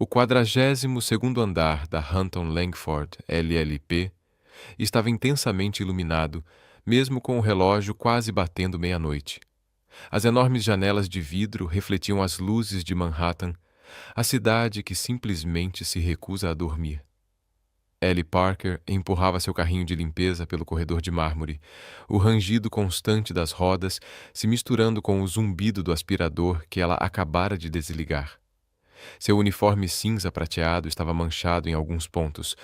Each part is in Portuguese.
O 42º andar da Hunton Langford LLP estava intensamente iluminado, mesmo com o relógio quase batendo meia-noite. As enormes janelas de vidro refletiam as luzes de Manhattan, a cidade que simplesmente se recusa a dormir. Ellie Parker empurrava seu carrinho de limpeza pelo corredor de mármore, o rangido constante das rodas se misturando com o zumbido do aspirador que ela acabara de desligar. Seu uniforme cinza prateado estava manchado em alguns pontos,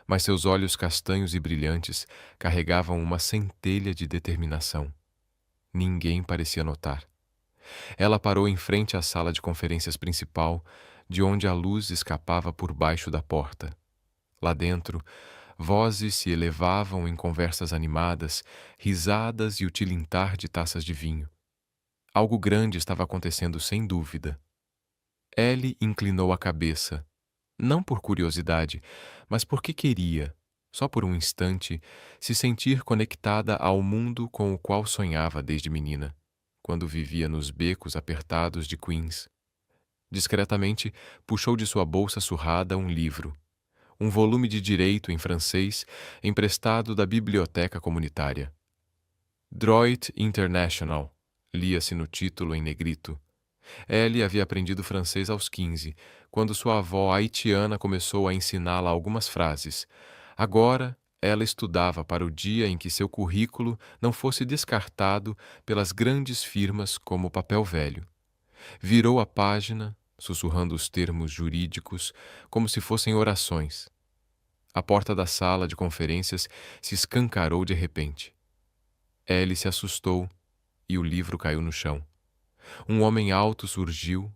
mas seus olhos castanhos e brilhantes carregavam uma centelha de determinação. Ninguém parecia notar. Ela parou em frente à sala de conferências principal, de onde a luz escapava por baixo da porta. Lá dentro, vozes se elevavam em conversas animadas, risadas e o tilintar de taças de vinho. Algo grande estava acontecendo sem dúvida. Ellie inclinou a cabeça, não por curiosidade, mas porque queria, só por um instante, se sentir conectada ao mundo com o qual sonhava desde menina, quando vivia nos becos apertados de Queens. Discretamente, puxou de sua bolsa surrada um livro, um volume de direito em francês emprestado da biblioteca comunitária. Droit International, lia-se no título em negrito. Ellie havia aprendido francês aos 15, quando sua avó haitiana começou a ensiná-la algumas frases. Agora, ela estudava para o dia em que seu currículo não fosse descartado pelas grandes firmas como papel velho. Virou a página, sussurrando os termos jurídicos como se fossem orações. A porta da sala de conferências se escancarou de repente. Ellie se assustou e o livro caiu no chão. Um homem alto surgiu,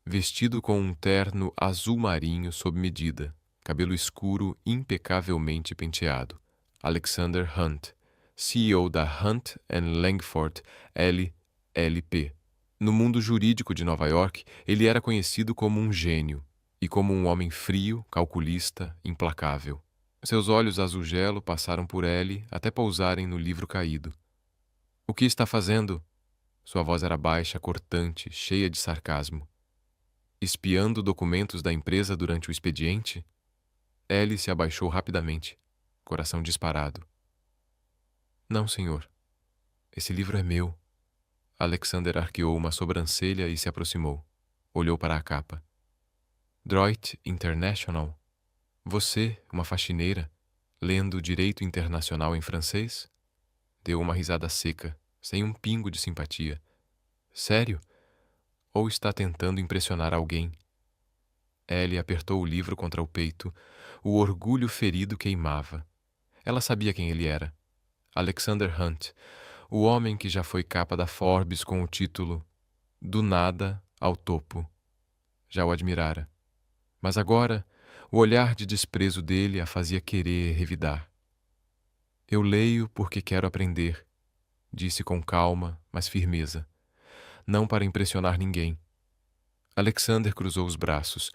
vestido com um terno azul marinho sob medida, cabelo escuro impecavelmente penteado. Alexander Hunt, CEO da Hunt and Langford LLP. No mundo jurídico de Nova York, ele era conhecido como um gênio e como um homem frio, calculista, implacável. Seus olhos azul-gelo passaram por Ellie até pousarem no livro caído. "O que está fazendo?" Sua voz era baixa, cortante, cheia de sarcasmo. "Espiando documentos da empresa durante o expediente?" Ellie se abaixou rapidamente, coração disparado. "Não, senhor. Esse livro é meu." Alexander arqueou uma sobrancelha e se aproximou. Olhou para a capa. "Droit International? Você, uma faxineira, lendo direito internacional em francês?" Deu uma risada seca, sem um pingo de simpatia. "Sério? Ou está tentando impressionar alguém?" Ellie apertou o livro contra o peito. O orgulho ferido queimava. Ela sabia quem ele era. Alexander Hunt, o homem que já foi capa da Forbes com o título "Do Nada ao Topo." Já o admirara. Mas agora, o olhar de desprezo dele a fazia querer revidar. "Eu leio porque quero aprender", disse com calma, mas firmeza. "Não para impressionar ninguém." Alexander cruzou os braços.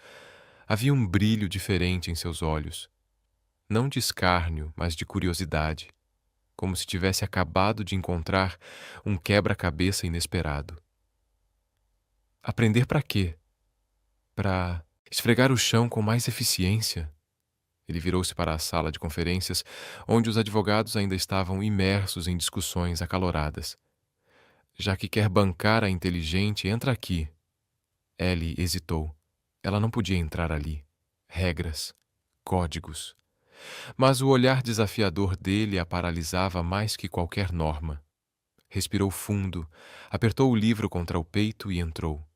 Havia um brilho diferente em seus olhos. Não de escárnio, mas de curiosidade, como se tivesse acabado de encontrar um quebra-cabeça inesperado. "Aprender para quê? Para esfregar o chão com mais eficiência?" Ele virou-se para a sala de conferências, onde os advogados ainda estavam imersos em discussões acaloradas. "Já que quer bancar a inteligente, entra aqui." Ellie hesitou. Ela não podia entrar ali. Regras, códigos. Mas o olhar desafiador dele a paralisava mais que qualquer norma. Respirou fundo, apertou o livro contra o peito e entrou.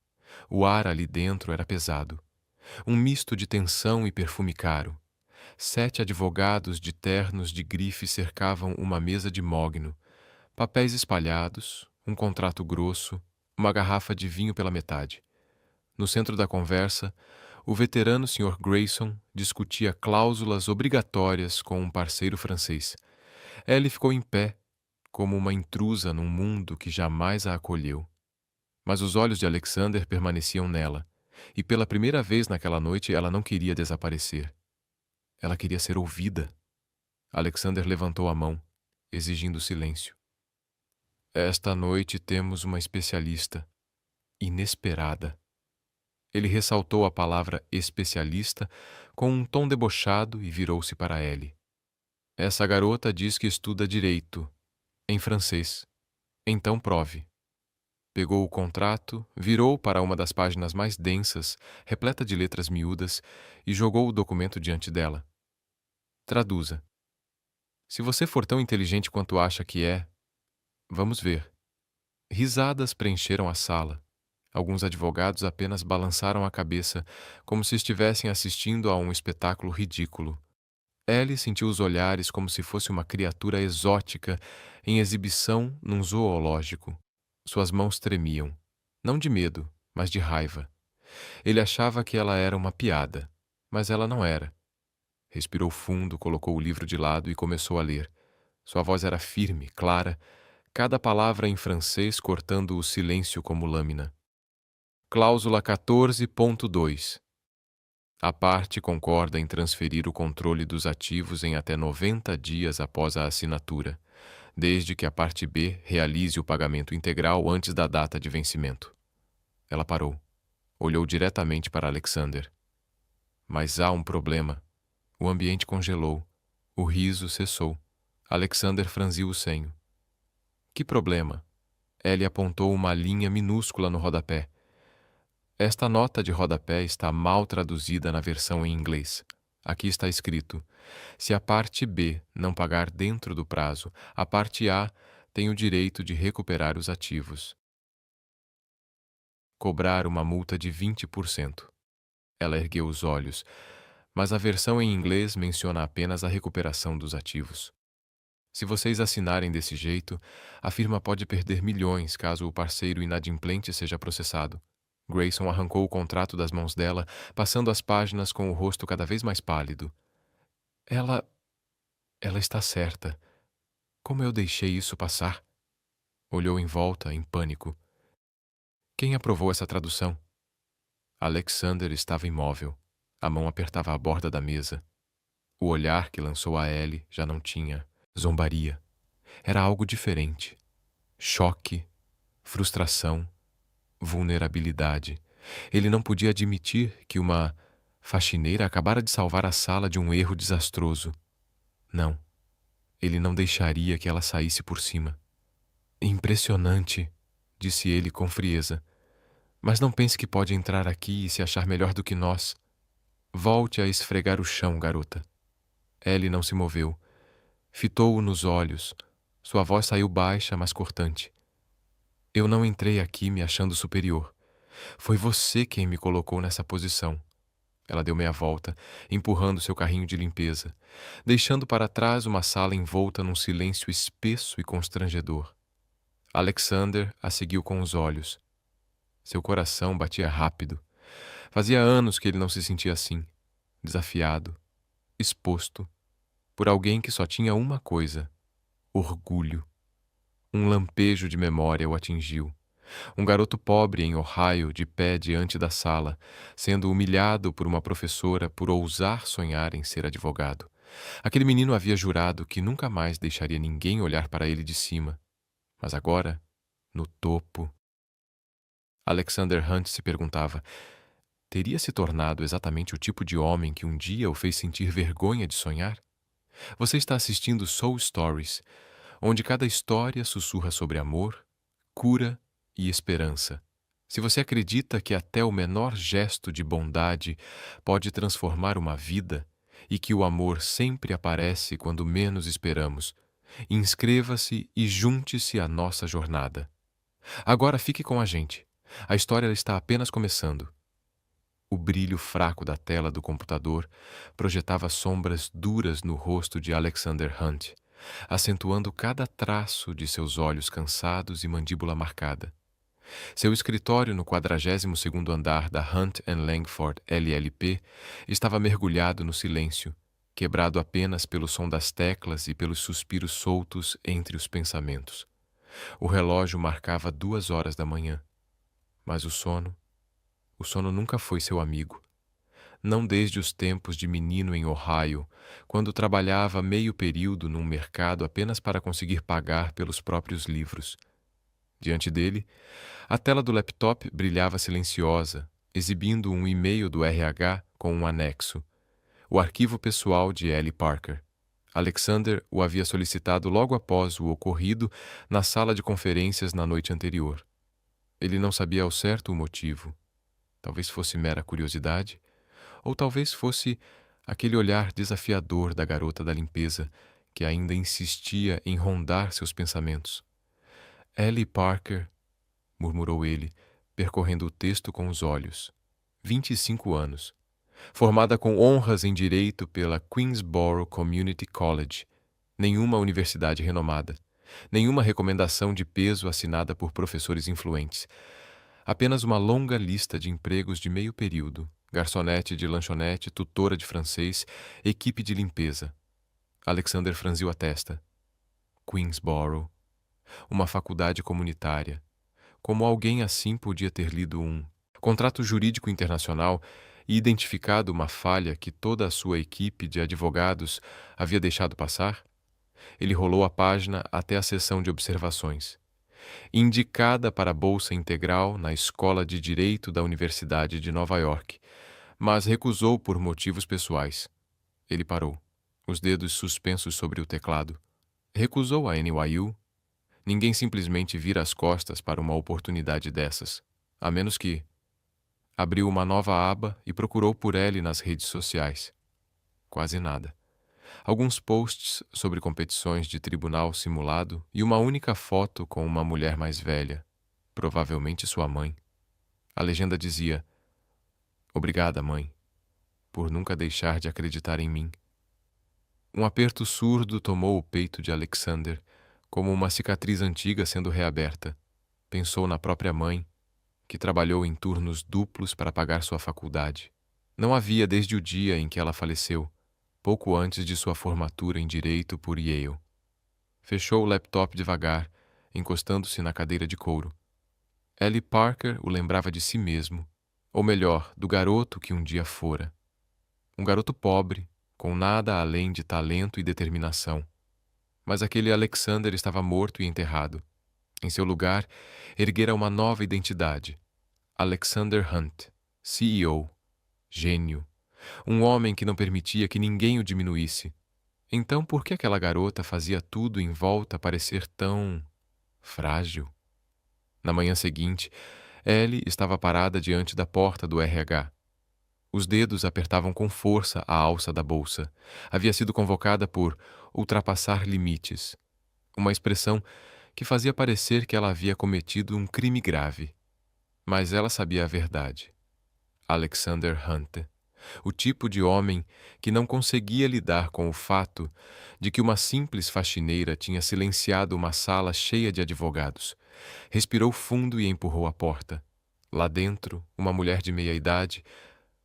O ar ali dentro era pesado. Um misto de tensão e perfume caro. 7 advogados de ternos de grife cercavam uma mesa de mogno. Papéis espalhados, um contrato grosso, uma garrafa de vinho pela metade. No centro da conversa, o veterano Sr. Grayson discutia cláusulas obrigatórias com um parceiro francês. Ellie ficou em pé, como uma intrusa num mundo que jamais a acolheu. Mas os olhos de Alexander permaneciam nela, e pela primeira vez naquela noite ela não queria desaparecer. Ela queria ser ouvida. Alexander levantou a mão, exigindo silêncio. "Esta noite temos uma especialista. Inesperada." Ele ressaltou a palavra especialista com um tom debochado e virou-se para Ellie. Essa garota diz que estuda direito, em francês. Então prove. Pegou o contrato, virou para uma das páginas mais densas, repleta de letras miúdas, e jogou o documento diante dela. Traduza. Se você for tão inteligente quanto acha que é, vamos ver. Risadas preencheram a sala. Alguns advogados apenas balançaram a cabeça, como se estivessem assistindo a um espetáculo ridículo. Ellie sentiu os olhares como se fosse uma criatura exótica em exibição num zoológico. Suas mãos tremiam, não de medo, mas de raiva. Ele achava que ela era uma piada, mas ela não era. Respirou fundo, colocou o livro de lado e começou a ler. Sua voz era firme, clara, cada palavra em francês cortando o silêncio como lâmina. Cláusula 14.2. A parte concorda em transferir o controle dos ativos em até 90 dias após a assinatura, desde que a parte B realize o pagamento integral antes da data de vencimento. Ela parou. Olhou diretamente para Alexander. Mas há um problema. O ambiente congelou. O riso cessou. Alexander franziu o senho. Que problema? Ellie apontou uma linha minúscula no rodapé. Esta nota de rodapé está mal traduzida na versão em inglês. Aqui está escrito: se a parte B não pagar dentro do prazo, a parte A tem o direito de recuperar os ativos. Cobrar uma multa de 20%. Ela ergueu os olhos, mas a versão em inglês menciona apenas a recuperação dos ativos. Se vocês assinarem desse jeito, a firma pode perder milhões caso o parceiro inadimplente seja processado. Grayson arrancou o contrato das mãos dela, passando as páginas com o rosto cada vez mais pálido. Ela está certa. Como eu deixei isso passar? Olhou em volta, em pânico. Quem aprovou essa tradução? Alexander estava imóvel. A mão apertava a borda da mesa. O olhar que lançou a Ellie já não tinha zombaria. Era algo diferente. Choque, frustração, vulnerabilidade. Ele não podia admitir que uma faxineira acabara de salvar a sala de um erro desastroso. Não. Ele não deixaria que ela saísse por cima. Impressionante, disse ele com frieza. Mas não pense que pode entrar aqui e se achar melhor do que nós. Volte a esfregar o chão, garota. Ellie não se moveu. Fitou-o nos olhos. Sua voz saiu baixa, mas cortante. Eu não entrei aqui me achando superior. Foi você quem me colocou nessa posição. Ela deu meia volta, empurrando seu carrinho de limpeza, deixando para trás uma sala envolta num silêncio espesso e constrangedor. Alexander a seguiu com os olhos. Seu coração batia rápido. Fazia anos que ele não se sentia assim, desafiado, exposto, por alguém que só tinha uma coisa: orgulho. Um lampejo de memória o atingiu. Um garoto pobre em Ohio, de pé diante da sala, sendo humilhado por uma professora por ousar sonhar em ser advogado. Aquele menino havia jurado que nunca mais deixaria ninguém olhar para ele de cima. Mas agora, no topo... Alexander Hunt se perguntava: teria se tornado exatamente o tipo de homem que um dia o fez sentir vergonha de sonhar? Você está assistindo Soul Stories, onde cada história sussurra sobre amor, cura e esperança. Se você acredita que até o menor gesto de bondade pode transformar uma vida e que o amor sempre aparece quando menos esperamos, inscreva-se e junte-se à nossa jornada. Agora fique com a gente. A história está apenas começando. O brilho fraco da tela do computador projetava sombras duras no rosto de Alexander Hunt, acentuando cada traço de seus olhos cansados e mandíbula marcada. Seu escritório no 42º andar da Hunt Langford LLP estava mergulhado no silêncio, quebrado apenas pelo som das teclas e pelos suspiros soltos entre os pensamentos. O relógio marcava 2 horas da manhã. Mas o sono nunca foi seu amigo. Não desde os tempos de menino em Ohio, quando trabalhava meio período num mercado apenas para conseguir pagar pelos próprios livros. Diante dele, a tela do laptop brilhava silenciosa, exibindo um e-mail do RH com um anexo, o arquivo pessoal de Ellie Parker. Alexander o havia solicitado logo após o ocorrido na sala de conferências na noite anterior. Ele não sabia ao certo o motivo. Talvez fosse mera curiosidade, ou talvez fosse aquele olhar desafiador da garota da limpeza que ainda insistia em rondar seus pensamentos. Ellie Parker, murmurou ele, percorrendo o texto com os olhos. 25 anos. Formada com honras em direito pela Queensborough Community College, nenhuma universidade renomada, nenhuma recomendação de peso assinada por professores influentes, apenas uma longa lista de empregos de meio período, garçonete de lanchonete, tutora de francês, equipe de limpeza. Alexander franziu a testa. Queensborough, uma faculdade comunitária. Como alguém assim podia ter lido um contrato jurídico internacional e identificado uma falha que toda a sua equipe de advogados havia deixado passar? Ele rolou a página até a seção de observações. Indicada para bolsa integral na Escola de Direito da Universidade de Nova York, mas recusou por motivos pessoais. Ele parou, os dedos suspensos sobre o teclado. Recusou a NYU. Ninguém simplesmente vira as costas para uma oportunidade dessas, a menos que... Abriu uma nova aba e procurou por Ellie nas redes sociais. Quase nada. Alguns posts sobre competições de tribunal simulado e uma única foto com uma mulher mais velha, provavelmente sua mãe. A legenda dizia: "Obrigada, mãe, por nunca deixar de acreditar em mim." Um aperto surdo tomou o peito de Alexander, como uma cicatriz antiga sendo reaberta. Pensou na própria mãe, que trabalhou em turnos duplos para pagar sua faculdade. Não havia desde o dia em que ela faleceu, pouco antes de sua formatura em Direito por Yale. Fechou o laptop devagar, encostando-se na cadeira de couro. Ellie Parker o lembrava de si mesmo, ou melhor, do garoto que um dia fora. Um garoto pobre, com nada além de talento e determinação. Mas aquele Alexander estava morto e enterrado. Em seu lugar, erguera uma nova identidade. Alexander Hunt, CEO, gênio, um homem que não permitia que ninguém o diminuísse. Então por que aquela garota fazia tudo em volta parecer tão... frágil? Na manhã seguinte, Ellie estava parada diante da porta do RH. Os dedos apertavam com força a alça da bolsa. Havia sido convocada por ultrapassar limites, uma expressão que fazia parecer que ela havia cometido um crime grave. Mas ela sabia a verdade. Alexander Hunt, o tipo de homem que não conseguia lidar com o fato de que uma simples faxineira tinha silenciado uma sala cheia de advogados, respirou fundo e empurrou a porta. Lá dentro, uma mulher de meia-idade,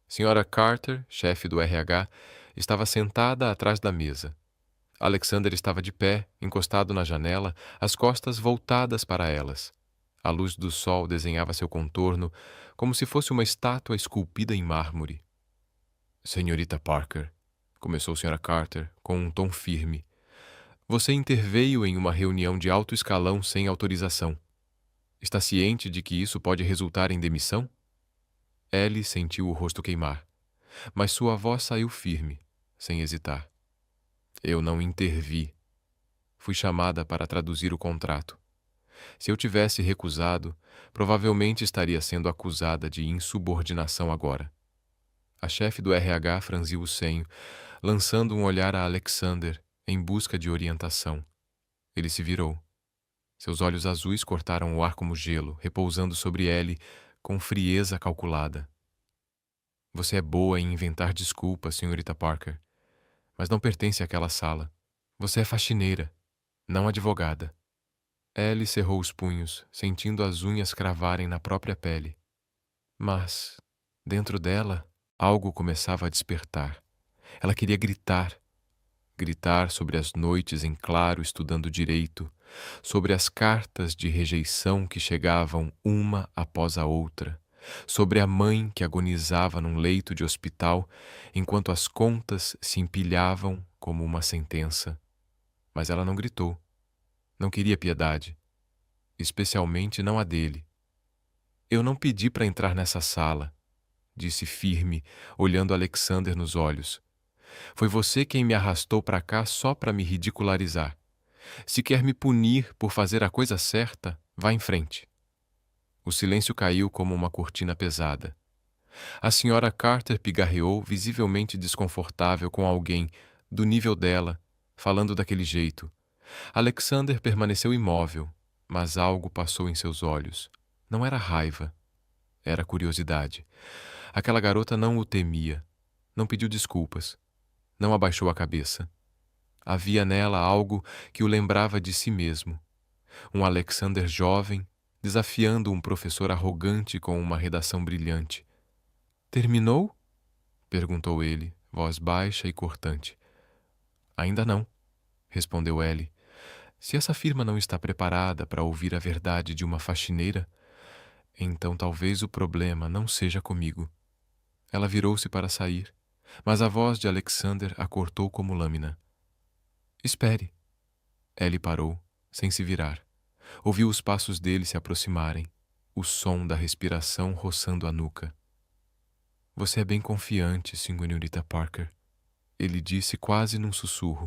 Sra. Carter, chefe do RH, estava sentada atrás da mesa. Alexander estava de pé, encostado na janela, as costas voltadas para elas. A luz do sol desenhava seu contorno como se fosse uma estátua esculpida em mármore. "Senhorita Parker", começou Sra. Carter com um tom firme, "você interveio em uma reunião de alto escalão sem autorização. Está ciente de que isso pode resultar em demissão?" Ellie sentiu o rosto queimar, mas sua voz saiu firme, sem hesitar. "Eu não intervi. Fui chamada para traduzir o contrato. Se eu tivesse recusado, provavelmente estaria sendo acusada de insubordinação agora." A chefe do RH franziu o senho, lançando um olhar a Alexander em busca de orientação. Ele se virou. Seus olhos azuis cortaram o ar como gelo, repousando sobre Ellie com frieza calculada. "Você é boa em inventar desculpas, senhorita Parker, mas não pertence àquela sala. Você é faxineira, não advogada." Ellie cerrou os punhos, sentindo as unhas cravarem na própria pele. Mas, dentro dela, algo começava a despertar. Ela queria gritar. Gritar sobre as noites em claro estudando direito, sobre as cartas de rejeição que chegavam uma após a outra, sobre a mãe que agonizava num leito de hospital enquanto as contas se empilhavam como uma sentença. Mas ela não gritou. Não queria piedade, especialmente não a dele. "Eu não pedi para entrar nessa sala." disse firme, olhando Alexander nos olhos. Foi você quem me arrastou para cá só para me ridicularizar. Se quer me punir por fazer a coisa certa, vá em frente. O silêncio caiu como uma cortina pesada. A senhora Carter pigarreou, visivelmente desconfortável com alguém do nível dela, falando daquele jeito. Alexander permaneceu imóvel, mas algo passou em seus olhos. Não era raiva, era curiosidade. Aquela garota não o temia, não pediu desculpas, não abaixou a cabeça. Havia nela algo que o lembrava de si mesmo. Um Alexander jovem, desafiando um professor arrogante com uma redação brilhante. Terminou? Perguntou ele, voz baixa e cortante. Ainda não, respondeu Ellie. Se essa firma não está preparada para ouvir a verdade de uma faxineira, então talvez o problema não seja comigo. Ela virou-se para sair, mas a voz de Alexander a cortou como lâmina. Espere. Ellie parou, sem se virar. Ouviu os passos dele se aproximarem, o som da respiração roçando a nuca. Você é bem confiante, senhorita Parker, ele disse quase num sussurro.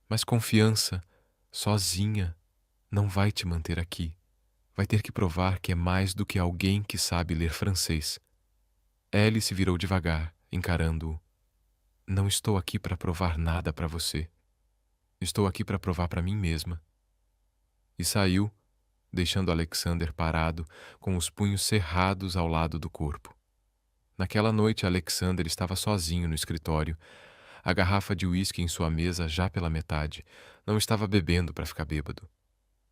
Mas confiança, sozinha, não vai te manter aqui. Vai ter que provar que é mais do que alguém que sabe ler francês. Ellie se virou devagar, encarando-o. Não estou aqui para provar nada para você. Estou aqui para provar para mim mesma. E saiu, deixando Alexander parado, com os punhos cerrados ao lado do corpo. Naquela noite, Alexander estava sozinho no escritório. A garrafa de uísque em sua mesa já pela metade. Não estava bebendo para ficar bêbado.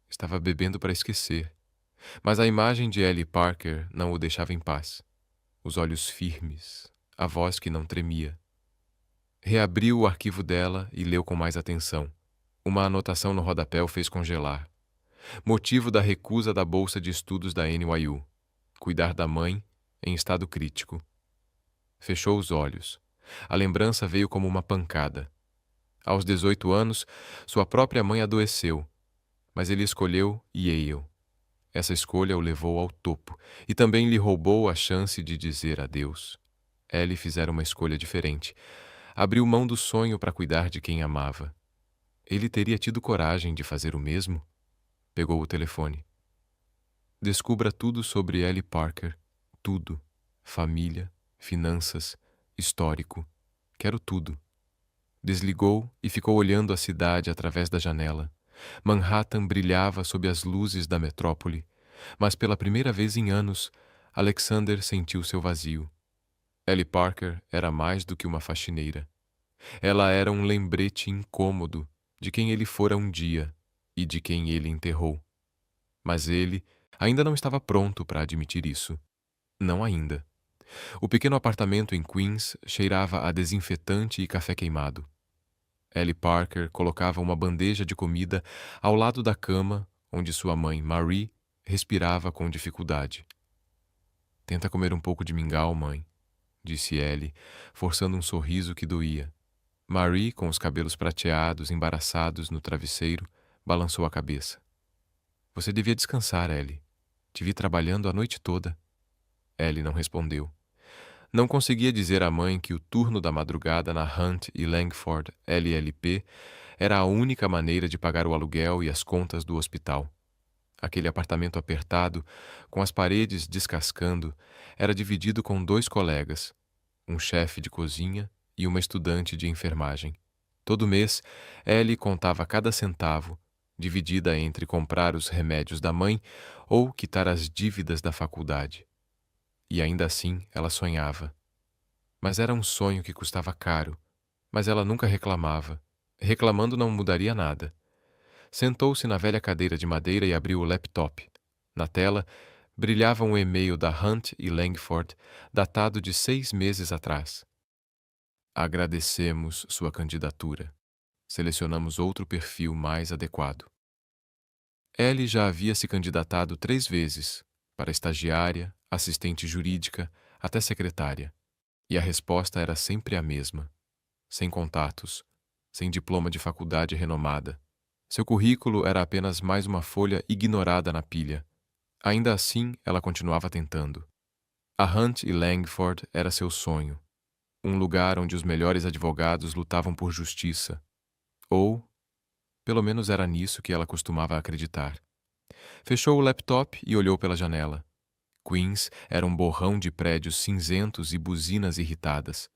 Estava bebendo para esquecer. Mas a imagem de Ellie Parker não o deixava em paz. Os olhos firmes, a voz que não tremia. Reabriu o arquivo dela e leu com mais atenção. Uma anotação no rodapé o fez congelar. Motivo da recusa da bolsa de estudos da NYU. Cuidar da mãe em estado crítico. Fechou os olhos. A lembrança veio como uma pancada. Aos 18 anos, sua própria mãe adoeceu, mas ele escolheu Yale. Essa escolha o levou ao topo e também lhe roubou a chance de dizer adeus. Ellie fizera uma escolha diferente. Abriu mão do sonho para cuidar de quem amava. Ele teria tido coragem de fazer o mesmo? Pegou o telefone. Descubra tudo sobre Ellie Parker. Tudo. Família, finanças, histórico. Quero tudo. Desligou e ficou olhando a cidade através da janela. Manhattan brilhava sob as luzes da metrópole, mas pela primeira vez em anos, Alexander sentiu seu vazio. Ellie Parker era mais do que uma faxineira. Ela era um lembrete incômodo de quem ele fora um dia e de quem ele enterrou. Mas ele ainda não estava pronto para admitir isso. Não ainda. O pequeno apartamento em Queens cheirava a desinfetante e café queimado. Ellie Parker colocava uma bandeja de comida ao lado da cama onde sua mãe, Marie, respirava com dificuldade. Tenta comer um pouco de mingau, mãe, disse Ellie, forçando um sorriso que doía. Marie, com os cabelos prateados, embaraçados no travesseiro, balançou a cabeça. Você devia descansar, Ellie. Te vi trabalhando a noite toda. Ellie não respondeu. Não conseguia dizer à mãe que o turno da madrugada na Hunt e Langford LLP era a única maneira de pagar o aluguel e as contas do hospital. Aquele apartamento apertado, com as paredes descascando, era dividido com 2 colegas, um chefe de cozinha e uma estudante de enfermagem. Todo mês, Ellie contava cada centavo, dividida entre comprar os remédios da mãe ou quitar as dívidas da faculdade. E ainda assim ela sonhava. Mas era um sonho que custava caro, mas ela nunca reclamava. Reclamando não mudaria nada. Sentou-se na velha cadeira de madeira e abriu o laptop. Na tela, brilhava um e-mail da Hunt e Langford, datado de 6 meses atrás. Agradecemos sua candidatura. Selecionamos outro perfil mais adequado. Ellie já havia se candidatado 3 vezes, para estagiária, assistente jurídica, até secretária. E a resposta era sempre a mesma. Sem contatos, sem diploma de faculdade renomada. Seu currículo era apenas mais uma folha ignorada na pilha. Ainda assim, ela continuava tentando. A Hunt e Langford era seu sonho, um lugar onde os melhores advogados lutavam por justiça. Ou, pelo menos era nisso que ela costumava acreditar. Fechou o laptop e olhou pela janela. Queens era um borrão de prédios cinzentos e buzinas irritadas.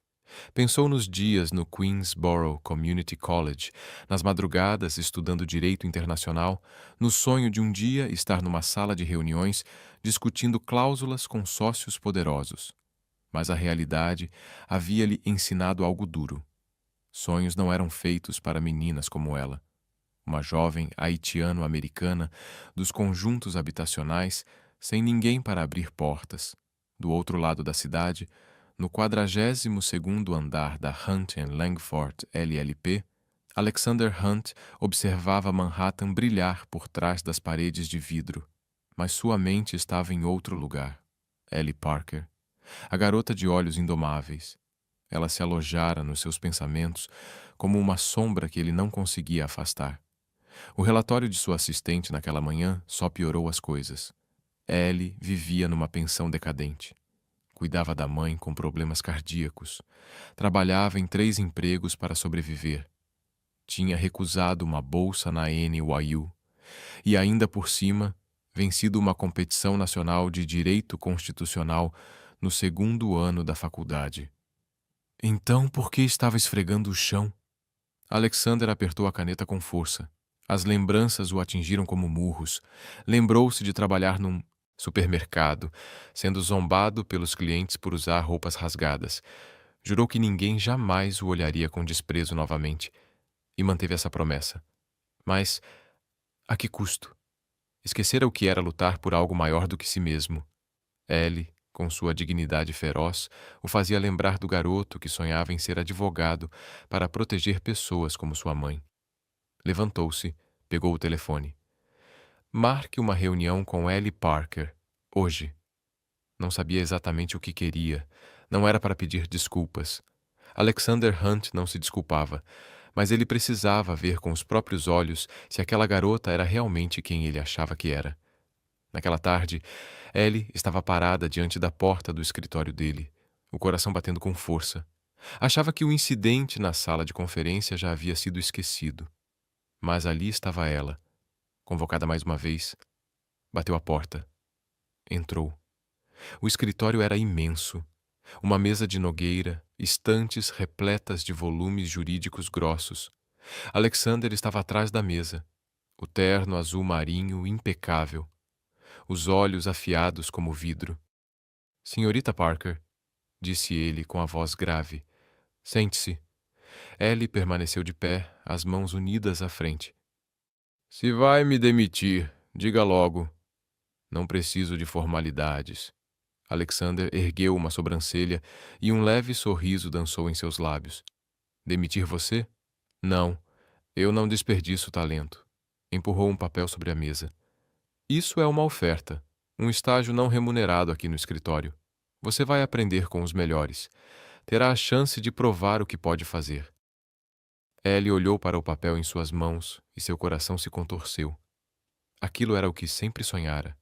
Pensou nos dias no Queensborough Community College, nas madrugadas estudando direito internacional, no sonho de um dia estar numa sala de reuniões discutindo cláusulas com sócios poderosos. Mas a realidade havia-lhe ensinado algo duro. Sonhos não eram feitos para meninas como ela. Uma jovem haitiano-americana dos conjuntos habitacionais, sem ninguém para abrir portas. Do outro lado da cidade, no 42º andar da Hunt Langford LLP, Alexander Hunt observava Manhattan brilhar por trás das paredes de vidro, mas sua mente estava em outro lugar. Ellie Parker, a garota de olhos indomáveis. Ela se alojara nos seus pensamentos como uma sombra que ele não conseguia afastar. O relatório de sua assistente naquela manhã só piorou as coisas. Ellie vivia numa pensão decadente. Cuidava da mãe com problemas cardíacos. Trabalhava em 3 empregos para sobreviver. Tinha recusado uma bolsa na NYU. E ainda por cima, vencido uma competição nacional de direito constitucional no 2º ano da faculdade. Então, por que estava esfregando o chão? Alexander apertou a caneta com força. As lembranças o atingiram como murros. Lembrou-se de trabalhar num supermercado, sendo zombado pelos clientes por usar roupas rasgadas. Jurou que ninguém jamais o olharia com desprezo novamente, e manteve essa promessa. Mas, a que custo? Esquecera o que era lutar por algo maior do que si mesmo. Ellie, com sua dignidade feroz, o fazia lembrar do garoto que sonhava em ser advogado para proteger pessoas como sua mãe. Levantou-se, pegou o telefone. Marque uma reunião com Ellie Parker, hoje. Não sabia exatamente o que queria. Não era para pedir desculpas. Alexander Hunt não se desculpava, mas ele precisava ver com os próprios olhos se aquela garota era realmente quem ele achava que era. Naquela tarde, Ellie estava parada diante da porta do escritório dele, o coração batendo com força. Achava que o incidente na sala de conferência já havia sido esquecido. Mas ali estava ela, convocada mais uma vez. Bateu a porta. Entrou. O escritório era imenso. Uma mesa de nogueira, estantes repletas de volumes jurídicos grossos. Alexander estava atrás da mesa, o terno azul marinho impecável, os olhos afiados como vidro. Senhorita Parker, disse ele com a voz grave, sente-se. Ellie permaneceu de pé, as mãos unidas à frente. Se vai me demitir, diga logo. Não preciso de formalidades. Alexander ergueu uma sobrancelha e um leve sorriso dançou em seus lábios. Demitir você? Não. Eu não desperdiço talento. Empurrou um papel sobre a mesa. Isso é uma oferta. Um estágio não remunerado aqui no escritório. Você vai aprender com os melhores. Terá a chance de provar o que pode fazer. Ellie olhou para o papel em suas mãos e seu coração se contorceu. Aquilo era o que sempre sonhara.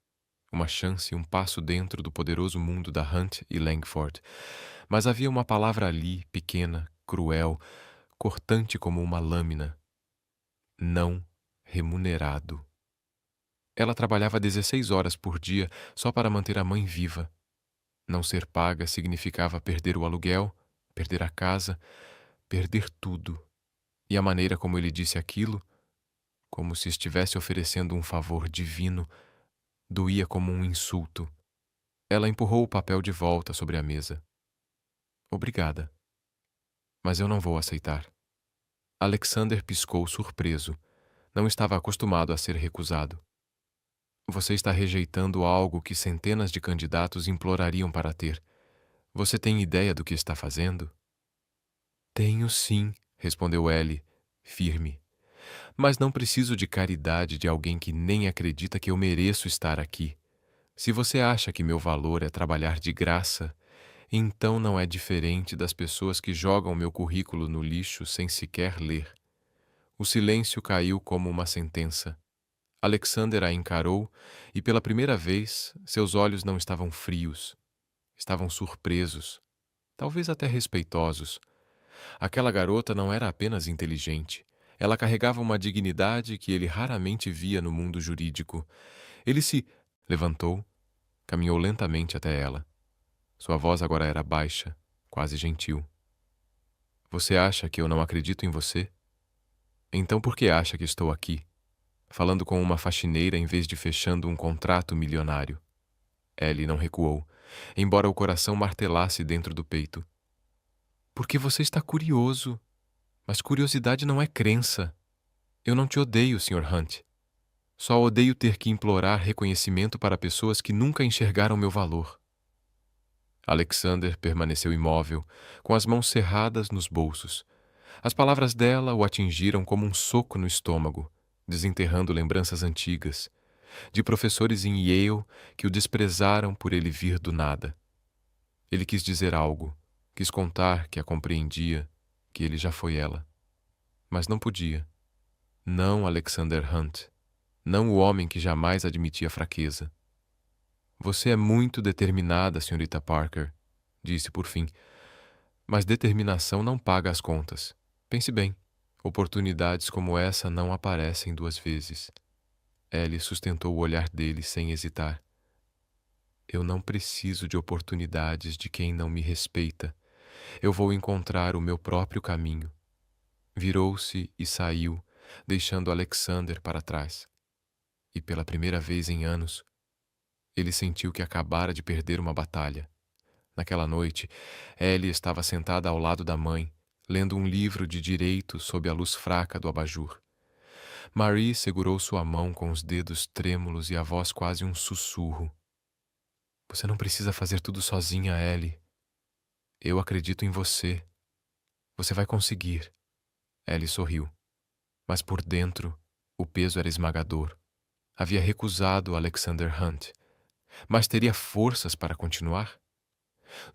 Uma chance, um passo dentro do poderoso mundo da Hunt e Langford. Mas havia uma palavra ali, pequena, cruel, cortante como uma lâmina. Não remunerado. Ela trabalhava 16 horas por dia só para manter a mãe viva. Não ser paga significava perder o aluguel, perder a casa, perder tudo. E a maneira como ele disse aquilo, como se estivesse oferecendo um favor divino, doía como um insulto. Ela empurrou o papel de volta sobre a mesa. Obrigada. Mas eu não vou aceitar. Alexander piscou surpreso. Não estava acostumado a ser recusado. Você está rejeitando algo que centenas de candidatos implorariam para ter. Você tem ideia do que está fazendo? Tenho sim, respondeu Ellie, firme. Mas não preciso de caridade de alguém que nem acredita que eu mereço estar aqui. Se você acha que meu valor é trabalhar de graça, então não é diferente das pessoas que jogam meu currículo no lixo sem sequer ler. O silêncio caiu como uma sentença. Alexander a encarou e, pela primeira vez, seus olhos não estavam frios. Estavam surpresos, talvez até respeitosos. Aquela garota não era apenas inteligente. Ela carregava uma dignidade que ele raramente via no mundo jurídico. Ele se levantou, caminhou lentamente até ela. Sua voz agora era baixa, quase gentil. Você acha que eu não acredito em você? Então por que acha que estou aqui, falando com uma faxineira em vez de fechando um contrato milionário? Ellie não recuou, embora o coração martelasse dentro do peito. Porque você está curioso. Mas curiosidade não é crença. Eu não te odeio, Sr. Hunt. Só odeio ter que implorar reconhecimento para pessoas que nunca enxergaram meu valor. Alexander permaneceu imóvel, com as mãos cerradas nos bolsos. As palavras dela o atingiram como um soco no estômago, desenterrando lembranças antigas, de professores em Yale que o desprezaram por ele vir do nada. Ele quis dizer algo, quis contar que a compreendia, que ele já foi ela. Mas não podia. Não Alexander Hunt. Não o homem que jamais admitia fraqueza. Você é muito determinada, senhorita Parker, disse por fim. Mas determinação não paga as contas. Pense bem, oportunidades como essa não aparecem duas vezes. Ellie sustentou o olhar dele sem hesitar. Eu não preciso de oportunidades de quem não me respeita. Eu vou encontrar o meu próprio caminho. Virou-se e saiu, deixando Alexander para trás. E pela primeira vez em anos, ele sentiu que acabara de perder uma batalha. Naquela noite, Ellie estava sentada ao lado da mãe, lendo um livro de direito sob a luz fraca do abajur. Marie segurou sua mão com os dedos trêmulos e a voz quase um sussurro. Você não precisa fazer tudo sozinha, Ellie. Eu acredito em você. Você vai conseguir. Ellie sorriu. Mas por dentro, o peso era esmagador. Havia recusado Alexander Hunt, mas teria forças para continuar?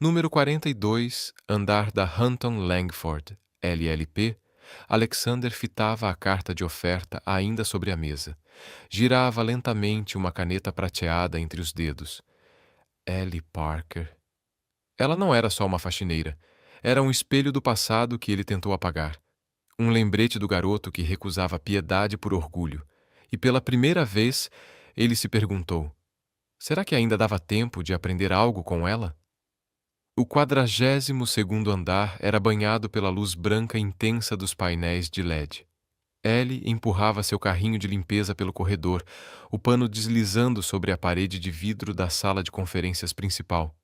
Número 42, andar da Hunton Langford, LLP, Alexander fitava a carta de oferta ainda sobre a mesa. Girava lentamente uma caneta prateada entre os dedos. Ellie Parker. Ela não era só uma faxineira. Era um espelho do passado que ele tentou apagar. Um lembrete do garoto que recusava piedade por orgulho. E pela primeira vez, ele se perguntou: será que ainda dava tempo de aprender algo com ela? O 42º andar era banhado pela luz branca intensa dos painéis de LED. Ellie empurrava seu carrinho de limpeza pelo corredor, o pano deslizando sobre a parede de vidro da sala de conferências principal.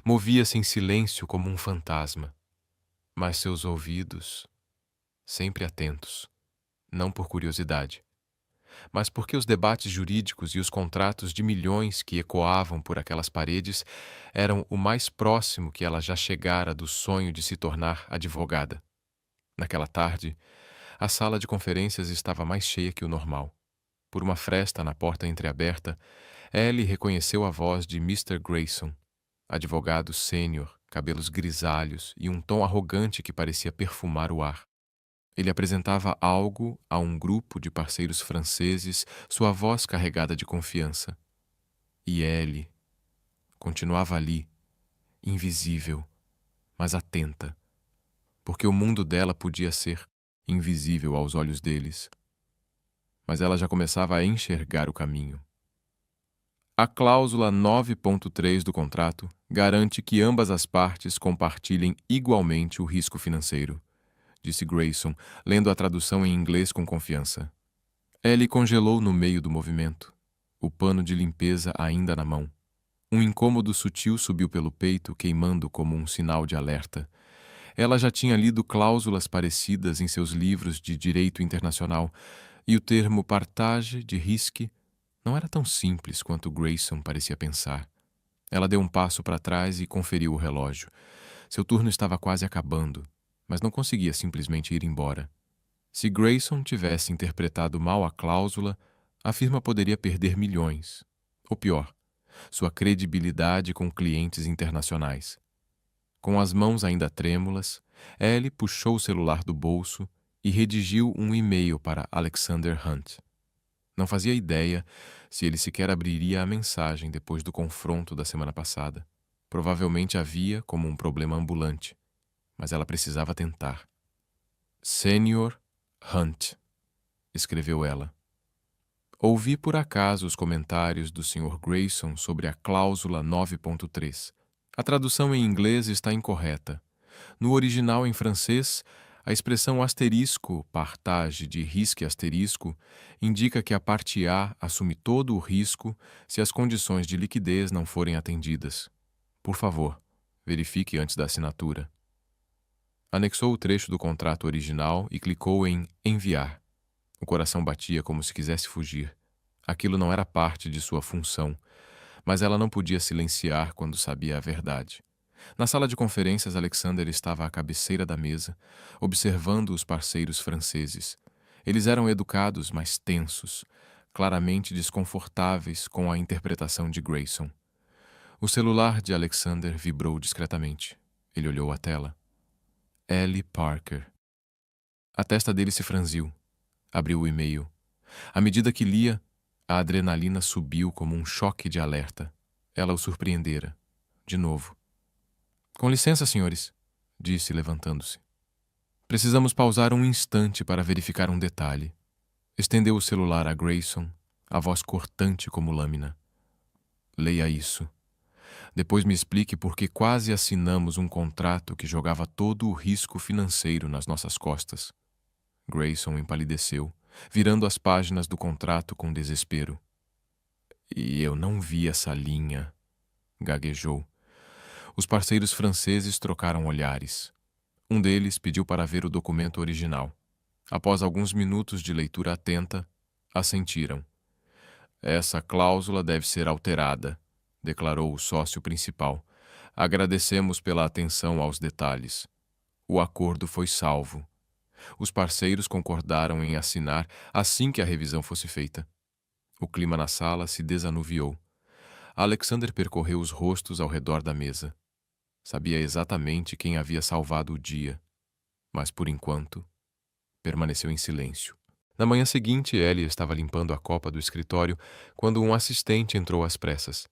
Movia-se em silêncio como um fantasma. Mas seus ouvidos, sempre atentos, não por curiosidade, mas porque os debates jurídicos e os contratos de milhões que ecoavam por aquelas paredes eram o mais próximo que ela já chegara do sonho de se tornar advogada. Naquela tarde, a sala de conferências estava mais cheia que o normal. Por uma fresta na porta entreaberta, Ellie reconheceu a voz de Mr. Grayson, advogado sênior, cabelos grisalhos e um tom arrogante que parecia perfumar o ar. Ele apresentava algo a um grupo de parceiros franceses, sua voz carregada de confiança. E Ellie continuava ali, invisível, mas atenta, porque o mundo dela podia ser invisível aos olhos deles. Mas ela já começava a enxergar o caminho. A cláusula 9.3 do contrato garante que ambas as partes compartilhem igualmente o risco financeiro, disse Grayson, lendo a tradução em inglês com confiança. Ellie congelou no meio do movimento, o pano de limpeza ainda na mão. Um incômodo sutil subiu pelo peito, queimando como um sinal de alerta. Ela já tinha lido cláusulas parecidas em seus livros de direito internacional, e o termo partage de risque não era tão simples quanto Grayson parecia pensar. Ela deu um passo para trás e conferiu o relógio. Seu turno estava quase acabando, mas não conseguia simplesmente ir embora. Se Grayson tivesse interpretado mal a cláusula, a firma poderia perder milhões. Ou pior, sua credibilidade com clientes internacionais. Com as mãos ainda trêmulas, Ellie puxou o celular do bolso e redigiu um e-mail para Alexander Hunt. Não fazia ideia se ele sequer abriria a mensagem depois do confronto da semana passada. Provavelmente havia como um problema ambulante, mas ela precisava tentar. Senior Hunt, escreveu ela. Ouvi por acaso os comentários do Sr. Grayson sobre a cláusula 9.3. A tradução em inglês está incorreta. No original em francês, a expressão asterisco, partage de risque asterisco, indica que a parte A assume todo o risco se as condições de liquidez não forem atendidas. Por favor, verifique antes da assinatura. Anexou o trecho do contrato original e clicou em enviar. O coração batia como se quisesse fugir. Aquilo não era parte de sua função, mas ela não podia silenciar quando sabia a verdade. Na sala de conferências, Alexander estava à cabeceira da mesa, observando os parceiros franceses. Eles eram educados, mas tensos, claramente desconfortáveis com a interpretação de Grayson. O celular de Alexander vibrou discretamente. Ele olhou a tela. Ellie Parker. A testa dele se franziu. Abriu o e-mail. À medida que lia, a adrenalina subiu como um choque de alerta. Ela o surpreendera. De novo. Com licença, senhores, disse, levantando-se. Precisamos pausar um instante para verificar um detalhe. Estendeu o celular a Grayson, a voz cortante como lâmina. Leia isso. Depois me explique por que quase assinamos um contrato que jogava todo o risco financeiro nas nossas costas. Grayson empalideceu, virando as páginas do contrato com desespero. E eu não vi essa linha, gaguejou. Os parceiros franceses trocaram olhares. Um deles pediu para ver o documento original. Após alguns minutos de leitura atenta, assentiram. Essa cláusula deve ser alterada, declarou o sócio principal. Agradecemos pela atenção aos detalhes. O acordo foi salvo. Os parceiros concordaram em assinar assim que a revisão fosse feita. O clima na sala se desanuviou. Alexander percorreu os rostos ao redor da mesa. Sabia exatamente quem havia salvado o dia, mas, por enquanto, permaneceu em silêncio. Na manhã seguinte, Ellie estava limpando a copa do escritório quando um assistente entrou às pressas.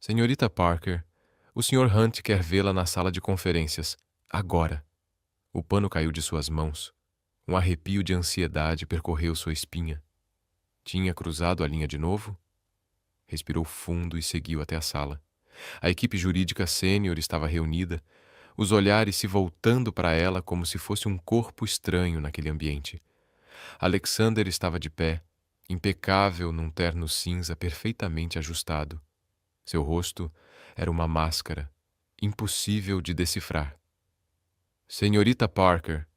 Senhorita Parker, o Sr. Hunt quer vê-la na sala de conferências, agora. O pano caiu de suas mãos. Um arrepio de ansiedade percorreu sua espinha. Tinha cruzado a linha de novo? Respirou fundo e seguiu até a sala. A equipe jurídica sênior estava reunida, os olhares se voltando para ela como se fosse um corpo estranho naquele ambiente. Alexander estava de pé, impecável num terno cinza perfeitamente ajustado. Seu rosto era uma máscara, impossível de decifrar. Senhorita Parker,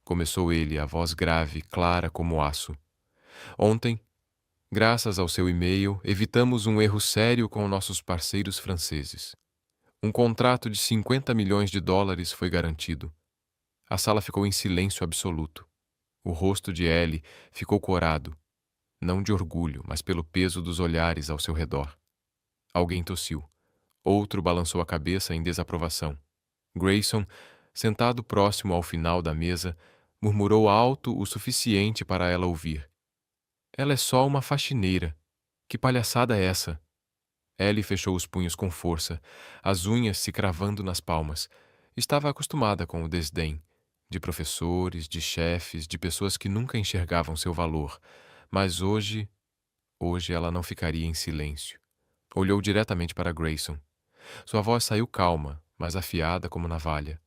começou ele, a voz grave, clara como aço. Ontem, graças ao seu e-mail, evitamos um erro sério com nossos parceiros franceses. Um contrato de 50 milhões de dólares foi garantido. A sala ficou em silêncio absoluto. O rosto de Ellie ficou corado, não de orgulho, mas pelo peso dos olhares ao seu redor. Alguém tossiu. Outro balançou a cabeça em desaprovação. Grayson, sentado próximo ao final da mesa, murmurou alto o suficiente para ela ouvir. Ela é só uma faxineira. Que palhaçada é essa? Ellie fechou os punhos com força, as unhas se cravando nas palmas. Estava acostumada com o desdém, de professores, de chefes, de pessoas que nunca enxergavam seu valor. Mas hoje ela não ficaria em silêncio. Olhou diretamente para Grayson. Sua voz saiu calma, mas afiada como navalha.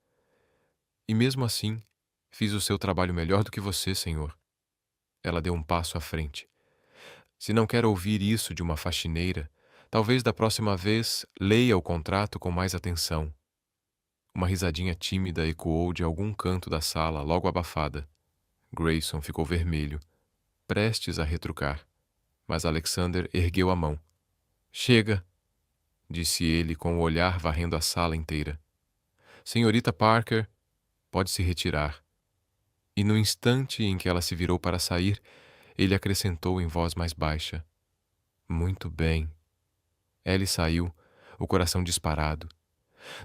E mesmo assim, fiz o seu trabalho melhor do que você, senhor. Ela deu um passo à frente. Se não quer ouvir isso de uma faxineira, talvez da próxima vez leia o contrato com mais atenção. Uma risadinha tímida ecoou de algum canto da sala, logo abafada. Grayson ficou vermelho, prestes a retrucar. Mas Alexander ergueu a mão. Chega, disse ele com o olhar varrendo a sala inteira. Senhorita Parker, pode se retirar. E no instante em que ela se virou para sair, ele acrescentou em voz mais baixa. Muito bem. Ellie saiu, o coração disparado.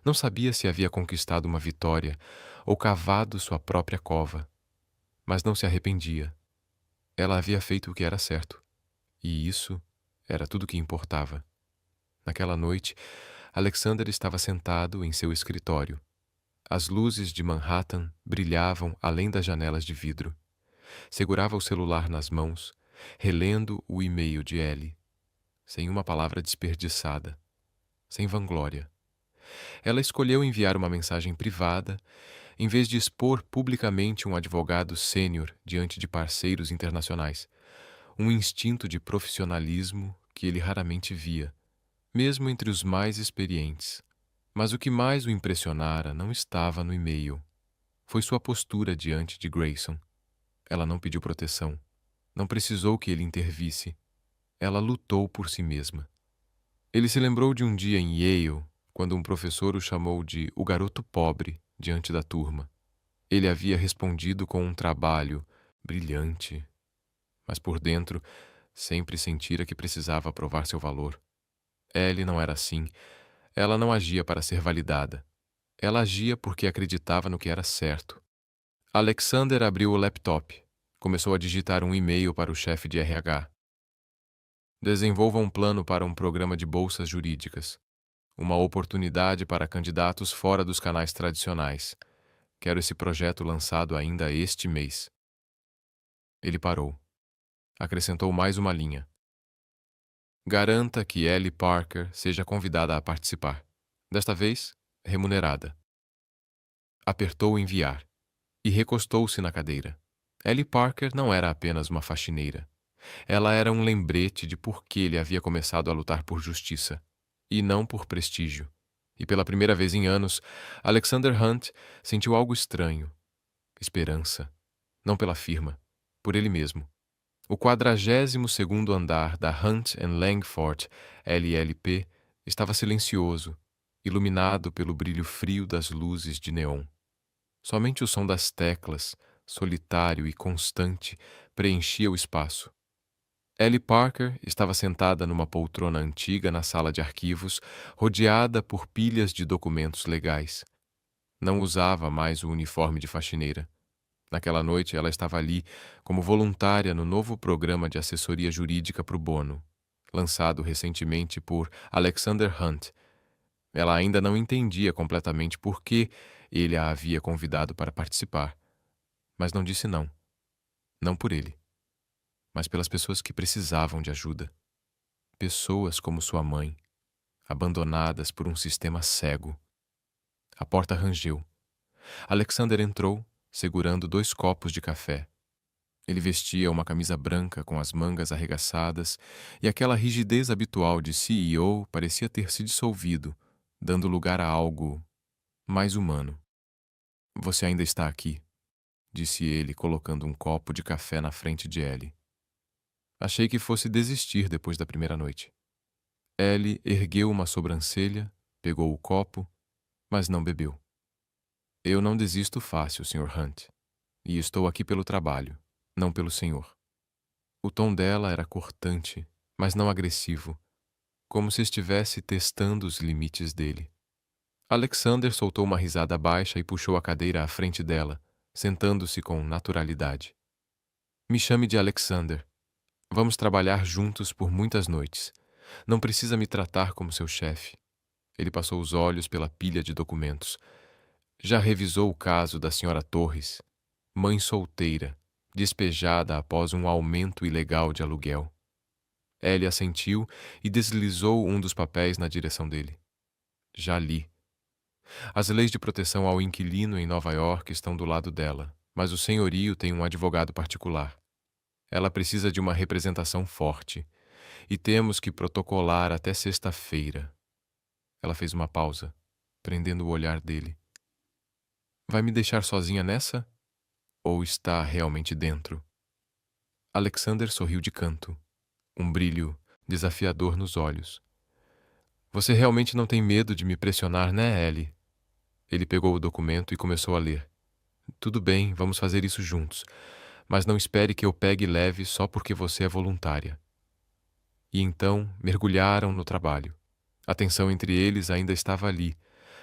Não sabia se havia conquistado uma vitória ou cavado sua própria cova. Mas não se arrependia. Ela havia feito o que era certo. E isso era tudo que importava. Naquela noite, Alexander estava sentado em seu escritório. As luzes de Manhattan brilhavam além das janelas de vidro. Segurava o celular nas mãos, relendo o e-mail de Ellie, sem uma palavra desperdiçada, sem vanglória. Ela escolheu enviar uma mensagem privada, em vez de expor publicamente um advogado sênior diante de parceiros internacionais, um instinto de profissionalismo que ele raramente via, mesmo entre os mais experientes. Mas o que mais o impressionara não estava no e-mail. Foi sua postura diante de Grayson. Ela não pediu proteção. Não precisou que ele intervisse. Ela lutou por si mesma. Ele se lembrou de um dia em Yale, quando um professor o chamou de o garoto pobre diante da turma. Ele havia respondido com um trabalho brilhante, mas por dentro sempre sentira que precisava provar seu valor. Ellie não era assim. Ela não agia para ser validada. Ela agia porque acreditava no que era certo. Alexander abriu o laptop. Começou a digitar um e-mail para o chefe de RH. Desenvolva um plano para um programa de bolsas jurídicas. Uma oportunidade para candidatos fora dos canais tradicionais. Quero esse projeto lançado ainda este mês. Ele parou. Acrescentou mais uma linha. Garanta que Ellie Parker seja convidada a participar. Desta vez, remunerada. Apertou enviar e recostou-se na cadeira. Ellie Parker não era apenas uma faxineira. Ela era um lembrete de por que ele havia começado a lutar por justiça, e não por prestígio. E pela primeira vez em anos, Alexander Hunt sentiu algo estranho. Esperança. Não pela firma, por ele mesmo. O 42º andar da Hunt Langford LLP estava silencioso, iluminado pelo brilho frio das luzes de neon. Somente o som das teclas, solitário e constante, preenchia o espaço. Ellie Parker estava sentada numa poltrona antiga na sala de arquivos, rodeada por pilhas de documentos legais. Não usava mais o uniforme de faxineira. Naquela noite, ela estava ali como voluntária no novo programa de assessoria jurídica pro bono, lançado recentemente por Alexander Hunt. Ela ainda não entendia completamente por que ele a havia convidado para participar, mas não disse não. Não por ele, mas pelas pessoas que precisavam de ajuda. Pessoas como sua mãe, abandonadas por um sistema cego. A porta rangeu. Alexander entrou, segurando 2 copos de café. Ele vestia uma camisa branca com as mangas arregaçadas e aquela rigidez habitual de CEO parecia ter se dissolvido, dando lugar a algo mais humano. Você ainda está aqui, disse ele, colocando um copo de café na frente de Ellie. Achei que fosse desistir depois da primeira noite. Ellie ergueu uma sobrancelha, pegou o copo, mas não bebeu. Eu não desisto fácil, Sr. Hunt, e estou aqui pelo trabalho, não pelo senhor. O tom dela era cortante, mas não agressivo, como se estivesse testando os limites dele. Alexander soltou uma risada baixa e puxou a cadeira à frente dela, sentando-se com naturalidade. Me chame de Alexander. Vamos trabalhar juntos por muitas noites. Não precisa me tratar como seu chefe. Ele passou os olhos pela pilha de documentos. Já revisou o caso da senhora Torres, mãe solteira, despejada após um aumento ilegal de aluguel. Ellie assentiu e deslizou um dos papéis na direção dele. Já li. As leis de proteção ao inquilino em Nova York estão do lado dela, mas o senhorio tem um advogado particular. Ela precisa de uma representação forte, e temos que protocolar até sexta-feira. Ela fez uma pausa, prendendo o olhar dele. Vai me deixar sozinha nessa? Ou está realmente dentro? Alexander sorriu de canto, um brilho desafiador nos olhos. Você realmente não tem medo de me pressionar, né, Ellie? Ele pegou o documento e começou a ler. Tudo bem, vamos fazer isso juntos, mas não espere que eu pegue leve só porque você é voluntária. E então mergulharam no trabalho. A tensão entre eles ainda estava ali,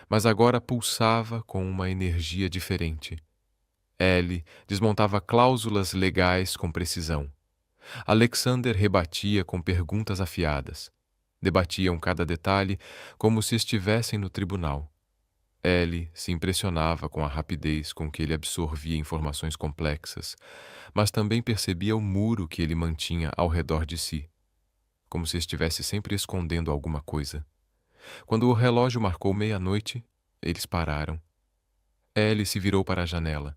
mas agora pulsava com uma energia diferente. Ellie desmontava cláusulas legais com precisão. Alexander rebatia com perguntas afiadas. Debatiam cada detalhe como se estivessem no tribunal. Ellie se impressionava com a rapidez com que ele absorvia informações complexas, mas também percebia o muro que ele mantinha ao redor de si, como se estivesse sempre escondendo alguma coisa. Quando o relógio marcou meia-noite, eles pararam. Ellie se virou para a janela.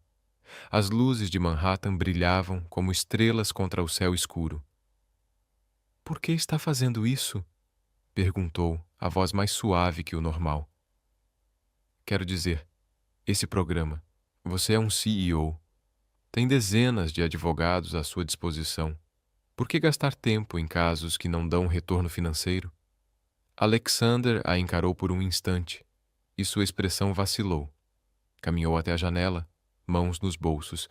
As luzes de Manhattan brilhavam como estrelas contra o céu escuro. "Por que está fazendo isso?" perguntou, a voz mais suave que o normal. "Quero dizer, esse programa. Você é um CEO. Tem dezenas de advogados à sua disposição. Por que gastar tempo em casos que não dão retorno financeiro?" Alexander a encarou por um instante, e sua expressão vacilou. Caminhou até a janela, mãos nos bolsos.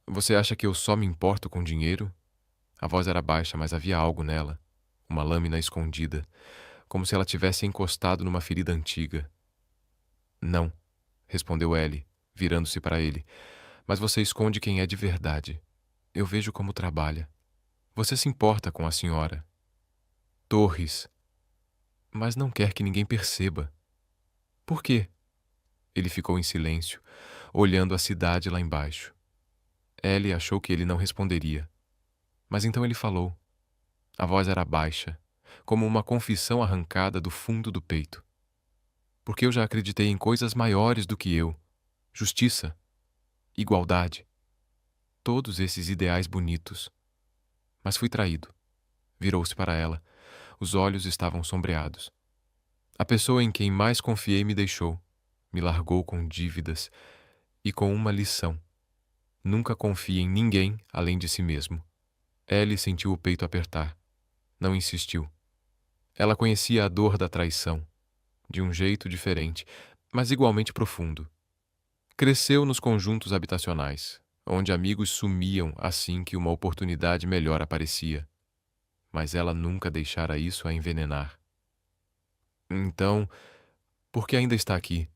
"Você acha que eu só me importo com dinheiro?" A voz era baixa, mas havia algo nela, uma lâmina escondida, como se ela tivesse encostado numa ferida antiga. "Não", respondeu Ellie, virando-se para ele. "Mas você esconde quem é de verdade. Eu vejo como trabalha. Você se importa com a senhora Torres, mas não quer que ninguém perceba." "Por quê?" Ele ficou em silêncio, olhando a cidade lá embaixo. Ellie achou que ele não responderia. Mas então ele falou. A voz era baixa, como uma confissão arrancada do fundo do peito. "Porque eu já acreditei em coisas maiores do que eu. Justiça, igualdade, todos esses ideais bonitos. Mas fui traído." Virou-se para ela. Os olhos estavam sombreados. "A pessoa em quem mais confiei me deixou. Me largou com dívidas e com uma lição. Nunca confie em ninguém além de si mesmo." Ellie sentiu o peito apertar. Não insistiu. Ela conhecia a dor da traição, de um jeito diferente, mas igualmente profundo. Cresceu nos conjuntos habitacionais, onde amigos sumiam assim que uma oportunidade melhor aparecia. Mas ela nunca deixara isso a envenenar. "Então, por que ainda está aqui?"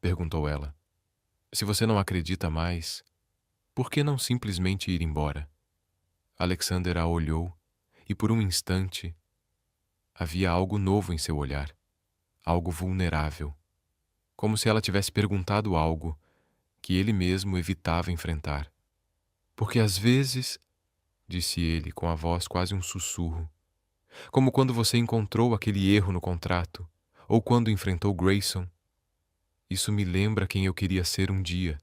perguntou ela. "Se você não acredita mais, por que não simplesmente ir embora?" Alexander a olhou, e por um instante havia algo novo em seu olhar, algo vulnerável, como se ela tivesse perguntado algo que ele mesmo evitava enfrentar. "Porque às vezes", disse ele com a voz quase um sussurro, "como quando você encontrou aquele erro no contrato, ou quando enfrentou Grayson, isso me lembra quem eu queria ser um dia."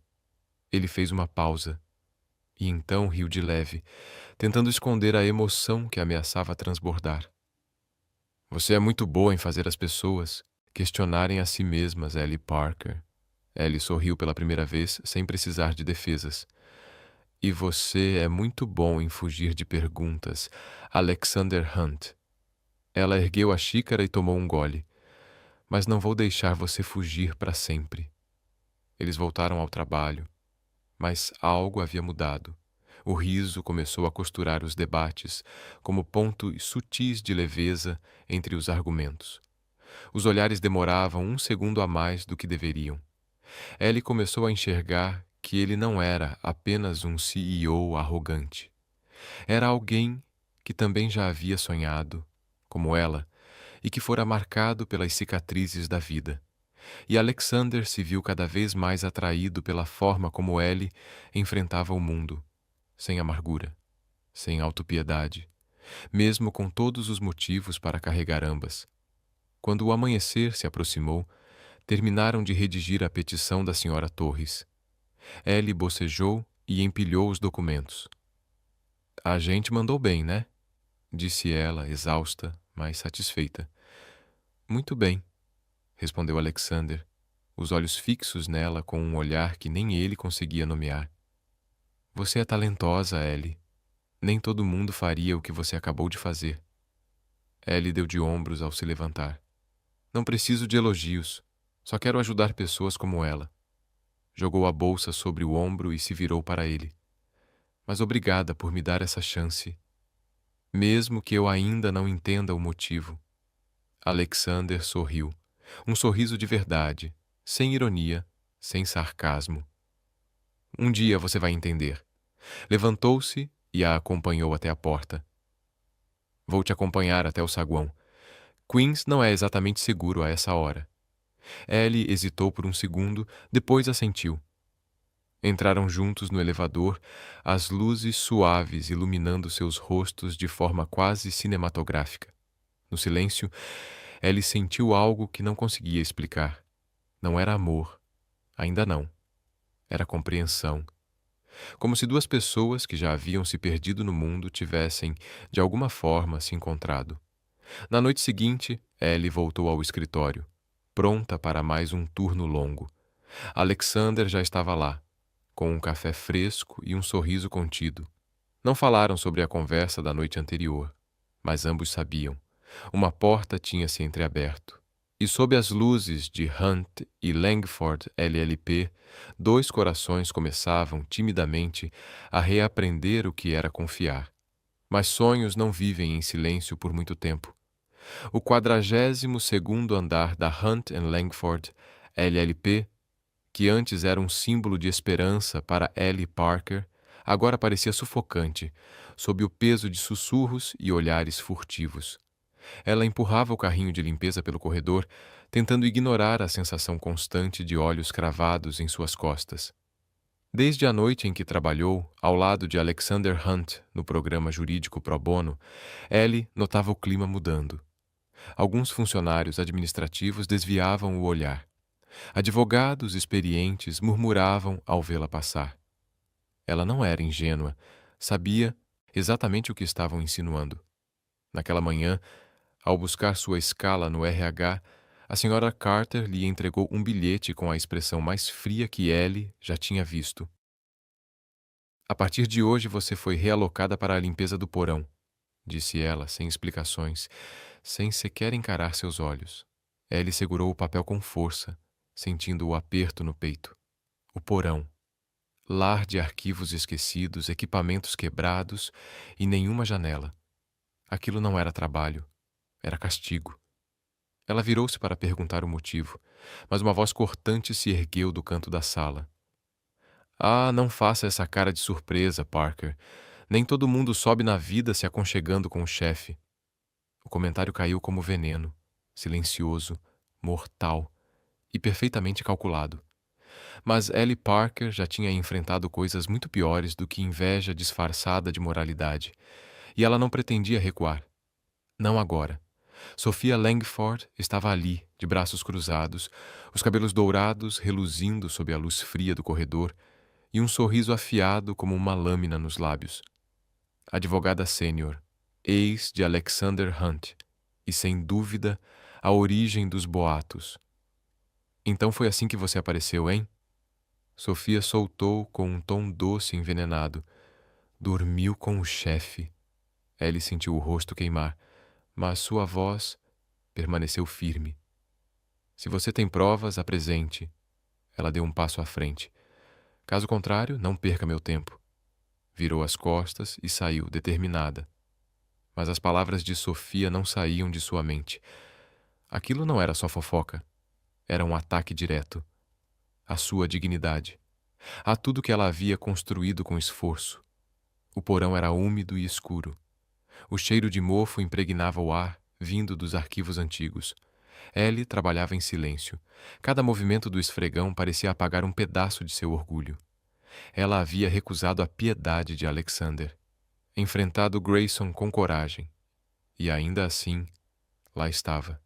Ele fez uma pausa, e então riu de leve, tentando esconder a emoção que ameaçava transbordar. "Você é muito boa em fazer as pessoas questionarem a si mesmas, Ellie Parker." Ellie sorriu pela primeira vez, sem precisar de defesas. "E você é muito bom em fugir de perguntas, Alexander Hunt." Ela ergueu a xícara e tomou um gole. "Mas não vou deixar você fugir para sempre." Eles voltaram ao trabalho, mas algo havia mudado. O riso começou a costurar os debates, como pontos sutis de leveza entre os argumentos. Os olhares demoravam um segundo a mais do que deveriam. Ellie começou a enxergar que ele não era apenas um CEO arrogante. Era alguém que também já havia sonhado, como ela, e que fora marcado pelas cicatrizes da vida. E Alexander se viu cada vez mais atraído pela forma como Ellie enfrentava o mundo, sem amargura, sem autopiedade, mesmo com todos os motivos para carregar ambas. Quando o amanhecer se aproximou, terminaram de redigir a petição da senhora Torres. Ellie bocejou e empilhou os documentos. "A gente mandou bem, né?" disse ela, exausta, mas satisfeita. "Muito bem", respondeu Alexander, os olhos fixos nela com um olhar que nem ele conseguia nomear. "Você é talentosa, Ellie. Nem todo mundo faria o que você acabou de fazer." Ellie deu de ombros ao se levantar. "Não preciso de elogios. Só quero ajudar pessoas como ela." Jogou a bolsa sobre o ombro e se virou para ele. "Mas obrigada por me dar essa chance, mesmo que eu ainda não entenda o motivo." Alexander sorriu. Um sorriso de verdade, sem ironia, sem sarcasmo. "Um dia você vai entender." Levantou-se e a acompanhou até a porta. "Vou te acompanhar até o saguão. Queens não é exatamente seguro a essa hora. Ellie hesitou por um segundo, depois assentiu. Entraram juntos no elevador, as luzes suaves iluminando seus rostos de forma quase cinematográfica. No silêncio, Ellie sentiu algo que não conseguia explicar. Não era amor. Ainda não. Era compreensão. Como se duas pessoas que já haviam se perdido no mundo tivessem, de alguma forma, se encontrado. Na noite seguinte, Ellie voltou ao escritório, pronta para mais um turno longo. Alexander já estava lá, com um café fresco e um sorriso contido. Não falaram sobre a conversa da noite anterior, mas ambos sabiam. Uma porta tinha se entreaberto. E sob as luzes de Hunt e Langford LLP, dois corações começavam timidamente a reaprender o que era confiar. Mas sonhos não vivem em silêncio por muito tempo. O 42º andar da Hunt and Langford LLP, que antes era um símbolo de esperança para Ellie Parker, agora parecia sufocante, sob o peso de sussurros e olhares furtivos. Ela empurrava o carrinho de limpeza pelo corredor, tentando ignorar a sensação constante de olhos cravados em suas costas. Desde a noite em que trabalhou, ao lado de Alexander Hunt, no programa jurídico pro bono, Ellie notava o clima mudando. Alguns funcionários administrativos desviavam o olhar. Advogados experientes murmuravam ao vê-la passar. Ela não era ingênua, sabia exatamente o que estavam insinuando. Naquela manhã, ao buscar sua escala no RH, a senhora Carter lhe entregou um bilhete com a expressão mais fria que Ellie já tinha visto. A partir de hoje você foi realocada para a limpeza do porão, disse ela, sem explicações, sem sequer encarar seus olhos. Ellie segurou o papel com força, sentindo o aperto no peito. O porão. Lar de arquivos esquecidos, equipamentos quebrados e nenhuma janela. Aquilo não era trabalho. Era castigo. Ela virou-se para perguntar o motivo, mas uma voz cortante se ergueu do canto da sala. Ah, não faça essa cara de surpresa, Parker. Nem todo mundo sobe na vida se aconchegando com o chefe. O comentário caiu como veneno, silencioso, mortal e perfeitamente calculado. Mas Ellie Parker já tinha enfrentado coisas muito piores do que inveja disfarçada de moralidade, e ela não pretendia recuar. Não agora. Sophia Langford estava ali, de braços cruzados, os cabelos dourados reluzindo sob a luz fria do corredor e um sorriso afiado como uma lâmina nos lábios. Advogada sênior, ex de Alexander Hunt, e sem dúvida a origem dos boatos. Então foi assim que você apareceu, hein? Sophia soltou com um tom doce e envenenado. Dormiu com o chefe. Ellie sentiu o rosto queimar, mas sua voz permaneceu firme. Se você tem provas, apresente. Ela deu um passo à frente. Caso contrário, não perca meu tempo. Virou as costas e saiu, determinada. Mas as palavras de Sophia não saíam de sua mente. Aquilo não era só fofoca. Era um ataque direto. À sua dignidade. A tudo que ela havia construído com esforço. O porão era úmido e escuro. O cheiro de mofo impregnava o ar, vindo dos arquivos antigos. Ellie trabalhava em silêncio. Cada movimento do esfregão parecia apagar um pedaço de seu orgulho. Ela havia recusado a piedade de Alexander, enfrentado Grayson com coragem. E ainda assim, lá estava.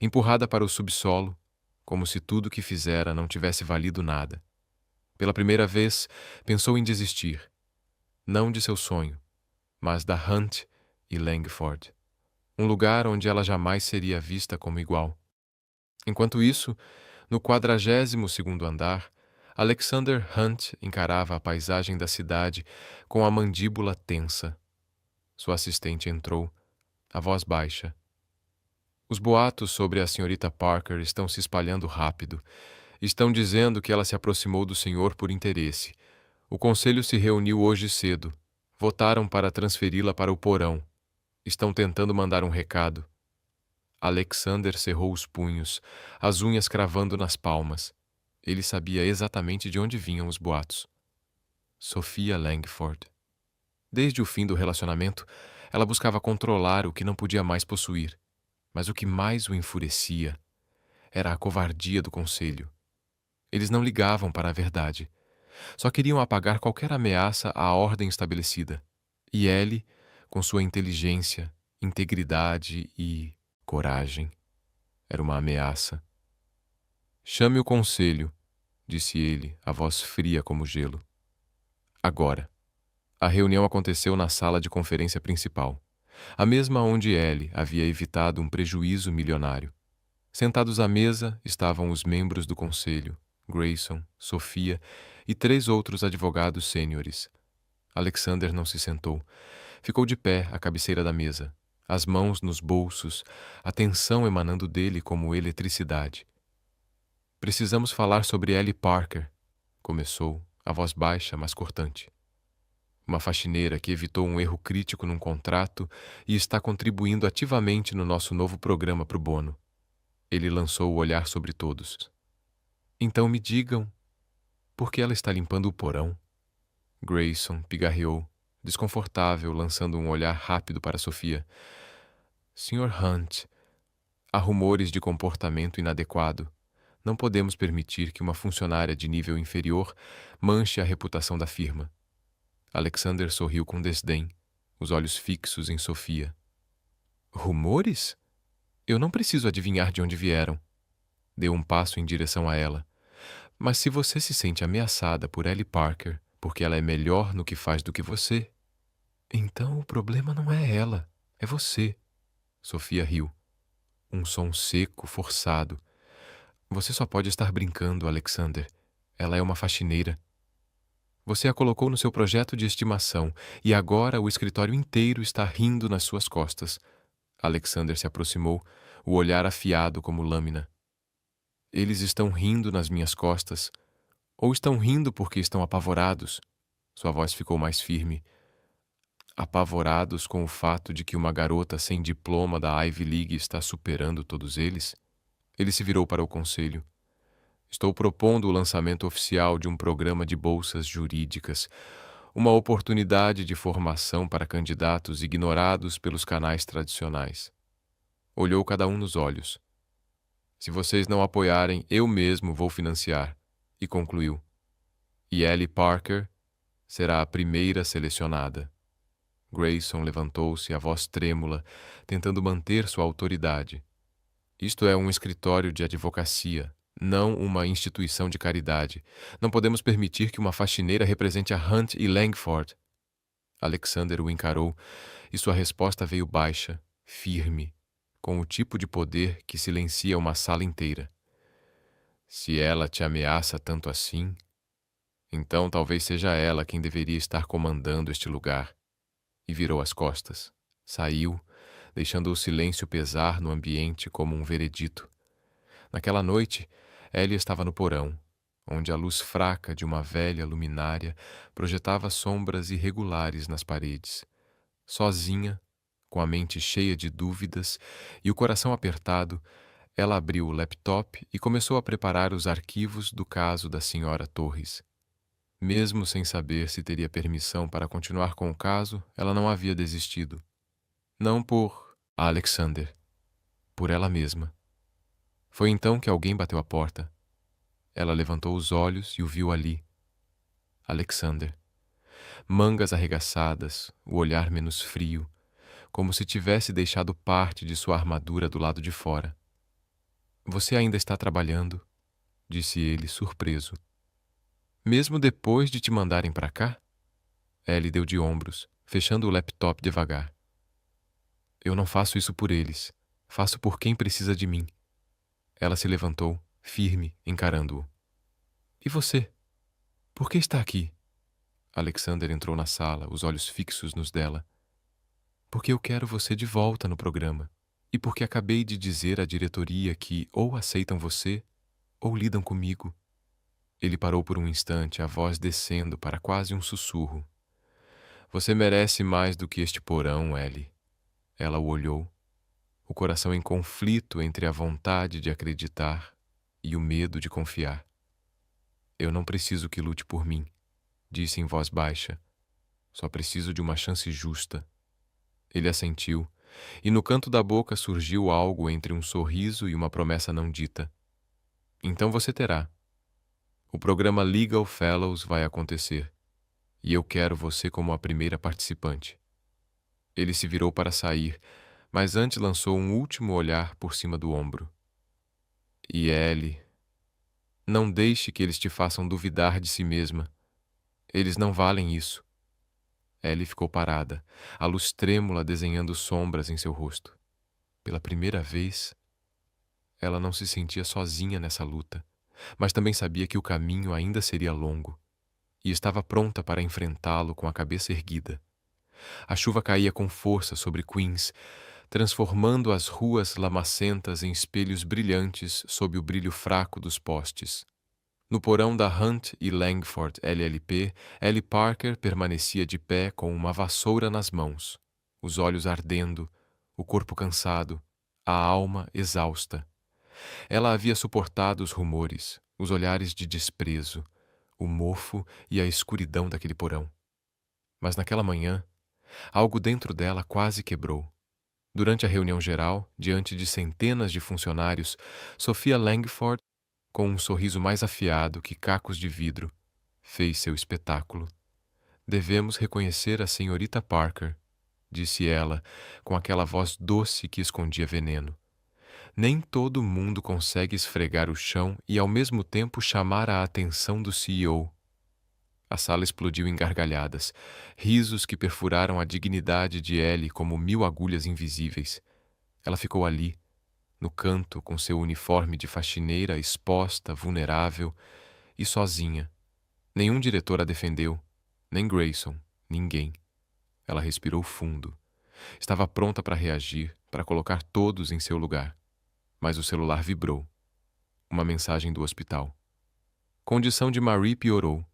Empurrada para o subsolo, como se tudo que fizera não tivesse valido nada. Pela primeira vez, pensou em desistir. Não de seu sonho, mas da Hunt e Langford. Um lugar onde ela jamais seria vista como igual. Enquanto isso, no 42º andar, Alexander Hunt encarava a paisagem da cidade com a mandíbula tensa. Sua assistente entrou, a voz baixa. Os boatos sobre a senhorita Parker estão se espalhando rápido. Estão dizendo que ela se aproximou do senhor por interesse. O conselho se reuniu hoje cedo. Votaram para transferi-la para o porão. Estão tentando mandar um recado. Alexander cerrou os punhos, as unhas cravando nas palmas. Ele sabia exatamente de onde vinham os boatos. Sophia Langford. Desde o fim do relacionamento, ela buscava controlar o que não podia mais possuir. Mas o que mais o enfurecia era a covardia do conselho. Eles não ligavam para a verdade. Só queriam apagar qualquer ameaça à ordem estabelecida. E ele, com sua inteligência, integridade e coragem, era uma ameaça. Chame o conselho, disse ele, a voz fria como gelo. Agora. A reunião aconteceu na sala de conferência principal, a mesma onde Ellie havia evitado um prejuízo milionário. Sentados à mesa estavam os membros do conselho, Grayson, Sophia e 3 outros advogados sêniores. Alexander não se sentou. Ficou de pé à cabeceira da mesa, as mãos nos bolsos, a tensão emanando dele como eletricidade. Precisamos falar sobre Ellie Parker, começou, a voz baixa, mas cortante. Uma faxineira que evitou um erro crítico num contrato e está contribuindo ativamente no nosso novo programa pro bono. Ele lançou o olhar sobre todos. Então me digam, por que ela está limpando o porão? Grayson pigarreou, desconfortável, lançando um olhar rápido para Sofia. Sr. Hunt, há rumores de comportamento inadequado. Não podemos permitir que uma funcionária de nível inferior manche a reputação da firma. Alexander sorriu com desdém, os olhos fixos em Sofia. Rumores? Eu não preciso adivinhar de onde vieram. Deu um passo em direção a ela. Mas se você se sente ameaçada por Ellie Parker, porque ela é melhor no que faz do que você, então o problema não é ela, é você. Sofia riu. Um som seco, forçado. Você só pode estar brincando, Alexander. Ela é uma faxineira. Você a colocou no seu projeto de estimação e agora o escritório inteiro está rindo nas suas costas. Alexander se aproximou, o olhar afiado como lâmina. Eles estão rindo nas minhas costas. Ou estão rindo porque estão apavorados. Sua voz ficou mais firme. Apavorados com o fato de que uma garota sem diploma da Ivy League está superando todos eles? Ele se virou para o conselho. Estou propondo o lançamento oficial de um programa de bolsas jurídicas, uma oportunidade de formação para candidatos ignorados pelos canais tradicionais. Olhou cada um nos olhos. Se vocês não apoiarem, eu mesmo vou financiar. E concluiu. E Ellie Parker será a primeira selecionada. Grayson levantou-se, a voz trêmula, tentando manter sua autoridade. Isto é um escritório de advocacia, não uma instituição de caridade. Não podemos permitir que uma faxineira represente a Hunt e Langford. Alexander o encarou, e sua resposta veio baixa, firme, com o tipo de poder que silencia uma sala inteira. Se ela te ameaça tanto assim, então talvez seja ela quem deveria estar comandando este lugar. E virou as costas. Saiu, deixando o silêncio pesar no ambiente como um veredito. Naquela noite, Ellie estava no porão, onde a luz fraca de uma velha luminária projetava sombras irregulares nas paredes. Sozinha, com a mente cheia de dúvidas e o coração apertado, ela abriu o laptop e começou a preparar os arquivos do caso da Sra. Torres. Mesmo sem saber se teria permissão para continuar com o caso, ela não havia desistido. Não por Alexander, por ela mesma. Foi então que alguém bateu à porta. Ela levantou os olhos e o viu ali. Alexander. Mangas arregaçadas, o olhar menos frio, como se tivesse deixado parte de sua armadura do lado de fora. Você ainda está trabalhando? Disse ele, surpreso. Mesmo depois de te mandarem para cá? Ellie deu de ombros, fechando o laptop devagar. Eu não faço isso por eles. Faço por quem precisa de mim. Ela se levantou, firme, encarando-o. E você? Por que está aqui? Alexander entrou na sala, os olhos fixos nos dela. Porque eu quero você de volta no programa. E porque acabei de dizer à diretoria que ou aceitam você, ou lidam comigo. Ele parou por um instante, a voz descendo para quase um sussurro. Você merece mais do que este porão, Ellie. Ela o olhou, o coração em conflito entre a vontade de acreditar e o medo de confiar. Eu não preciso que lute por mim, disse em voz baixa. Só preciso de uma chance justa. Ele assentiu, e no canto da boca surgiu algo entre um sorriso e uma promessa não dita. Então você terá. O programa Legal Fellows vai acontecer, e eu quero você como a primeira participante. Ele se virou para sair, mas antes lançou um último olhar por cima do ombro. E Ellie, não deixe que eles te façam duvidar de si mesma. Eles não valem isso. Ellie ficou parada, a luz trêmula desenhando sombras em seu rosto. Pela primeira vez, ela não se sentia sozinha nessa luta, mas também sabia que o caminho ainda seria longo, e estava pronta para enfrentá-lo com a cabeça erguida. A chuva caía com força sobre Queens, transformando as ruas lamacentas em espelhos brilhantes sob o brilho fraco dos postes. No porão da Hunt e Langford LLP, Ellie Parker permanecia de pé com uma vassoura nas mãos, os olhos ardendo, o corpo cansado, a alma exausta. Ela havia suportado os rumores, os olhares de desprezo, o mofo e a escuridão daquele porão. Mas naquela manhã, algo dentro dela quase quebrou. Durante a reunião geral, diante de centenas de funcionários, Sophia Langford, com um sorriso mais afiado que cacos de vidro, fez seu espetáculo. Devemos reconhecer a senhorita Parker, disse ela, com aquela voz doce que escondia veneno. Nem todo mundo consegue esfregar o chão e ao mesmo tempo chamar a atenção do CEO. A sala explodiu em gargalhadas, risos que perfuraram a dignidade de Ellie como 1000 agulhas invisíveis. Ela ficou ali, no canto, com seu uniforme de faxineira exposta, vulnerável e sozinha. Nenhum diretor a defendeu, nem Grayson, ninguém. Ela respirou fundo. Estava pronta para reagir, para colocar todos em seu lugar. Mas o celular vibrou. Uma mensagem do hospital. Condição de Marie piorou.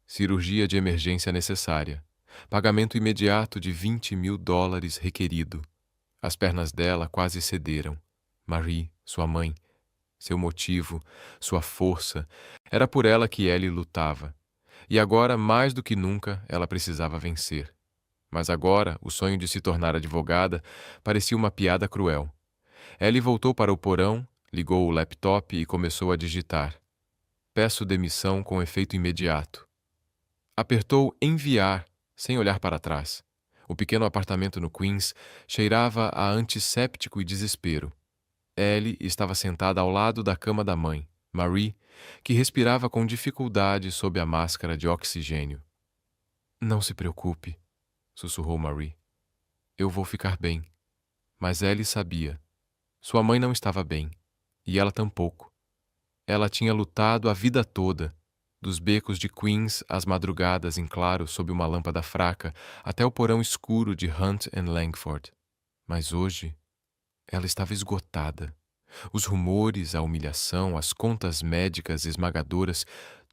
Cirurgia de emergência necessária. Pagamento imediato de $20.000 requerido. As pernas dela quase cederam. Marie, sua mãe, seu motivo, sua força, era por ela que Ellie lutava. E agora, mais do que nunca, ela precisava vencer. Mas agora, o sonho de se tornar advogada parecia uma piada cruel. Ellie voltou para o porão, ligou o laptop e começou a digitar. Peço demissão com efeito imediato. Apertou enviar, sem olhar para trás. O pequeno apartamento no Queens cheirava a antisséptico e desespero. Ellie estava sentada ao lado da cama da mãe, Marie, que respirava com dificuldade sob a máscara de oxigênio. Não se preocupe, sussurrou Marie. Eu vou ficar bem. Mas Ellie sabia. Sua mãe não estava bem, e ela tampouco. Ela tinha lutado a vida toda, dos becos de Queens às madrugadas em claro sob uma lâmpada fraca, até o porão escuro de Hunt and Langford. Mas hoje, ela estava esgotada. Os rumores, a humilhação, as contas médicas esmagadoras,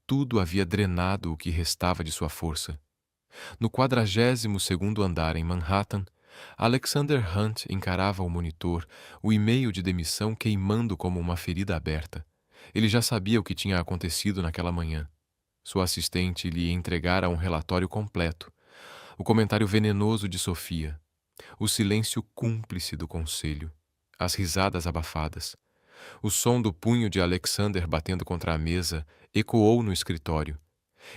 tudo havia drenado o que restava de sua força. No 42º andar em Manhattan, Alexander Hunt encarava o monitor, o e-mail de demissão queimando como uma ferida aberta. Ele já sabia o que tinha acontecido naquela manhã. Sua assistente lhe entregara um relatório completo. O comentário venenoso de Sofia. O silêncio cúmplice do conselho. As risadas abafadas. O som do punho de Alexander batendo contra a mesa ecoou no escritório.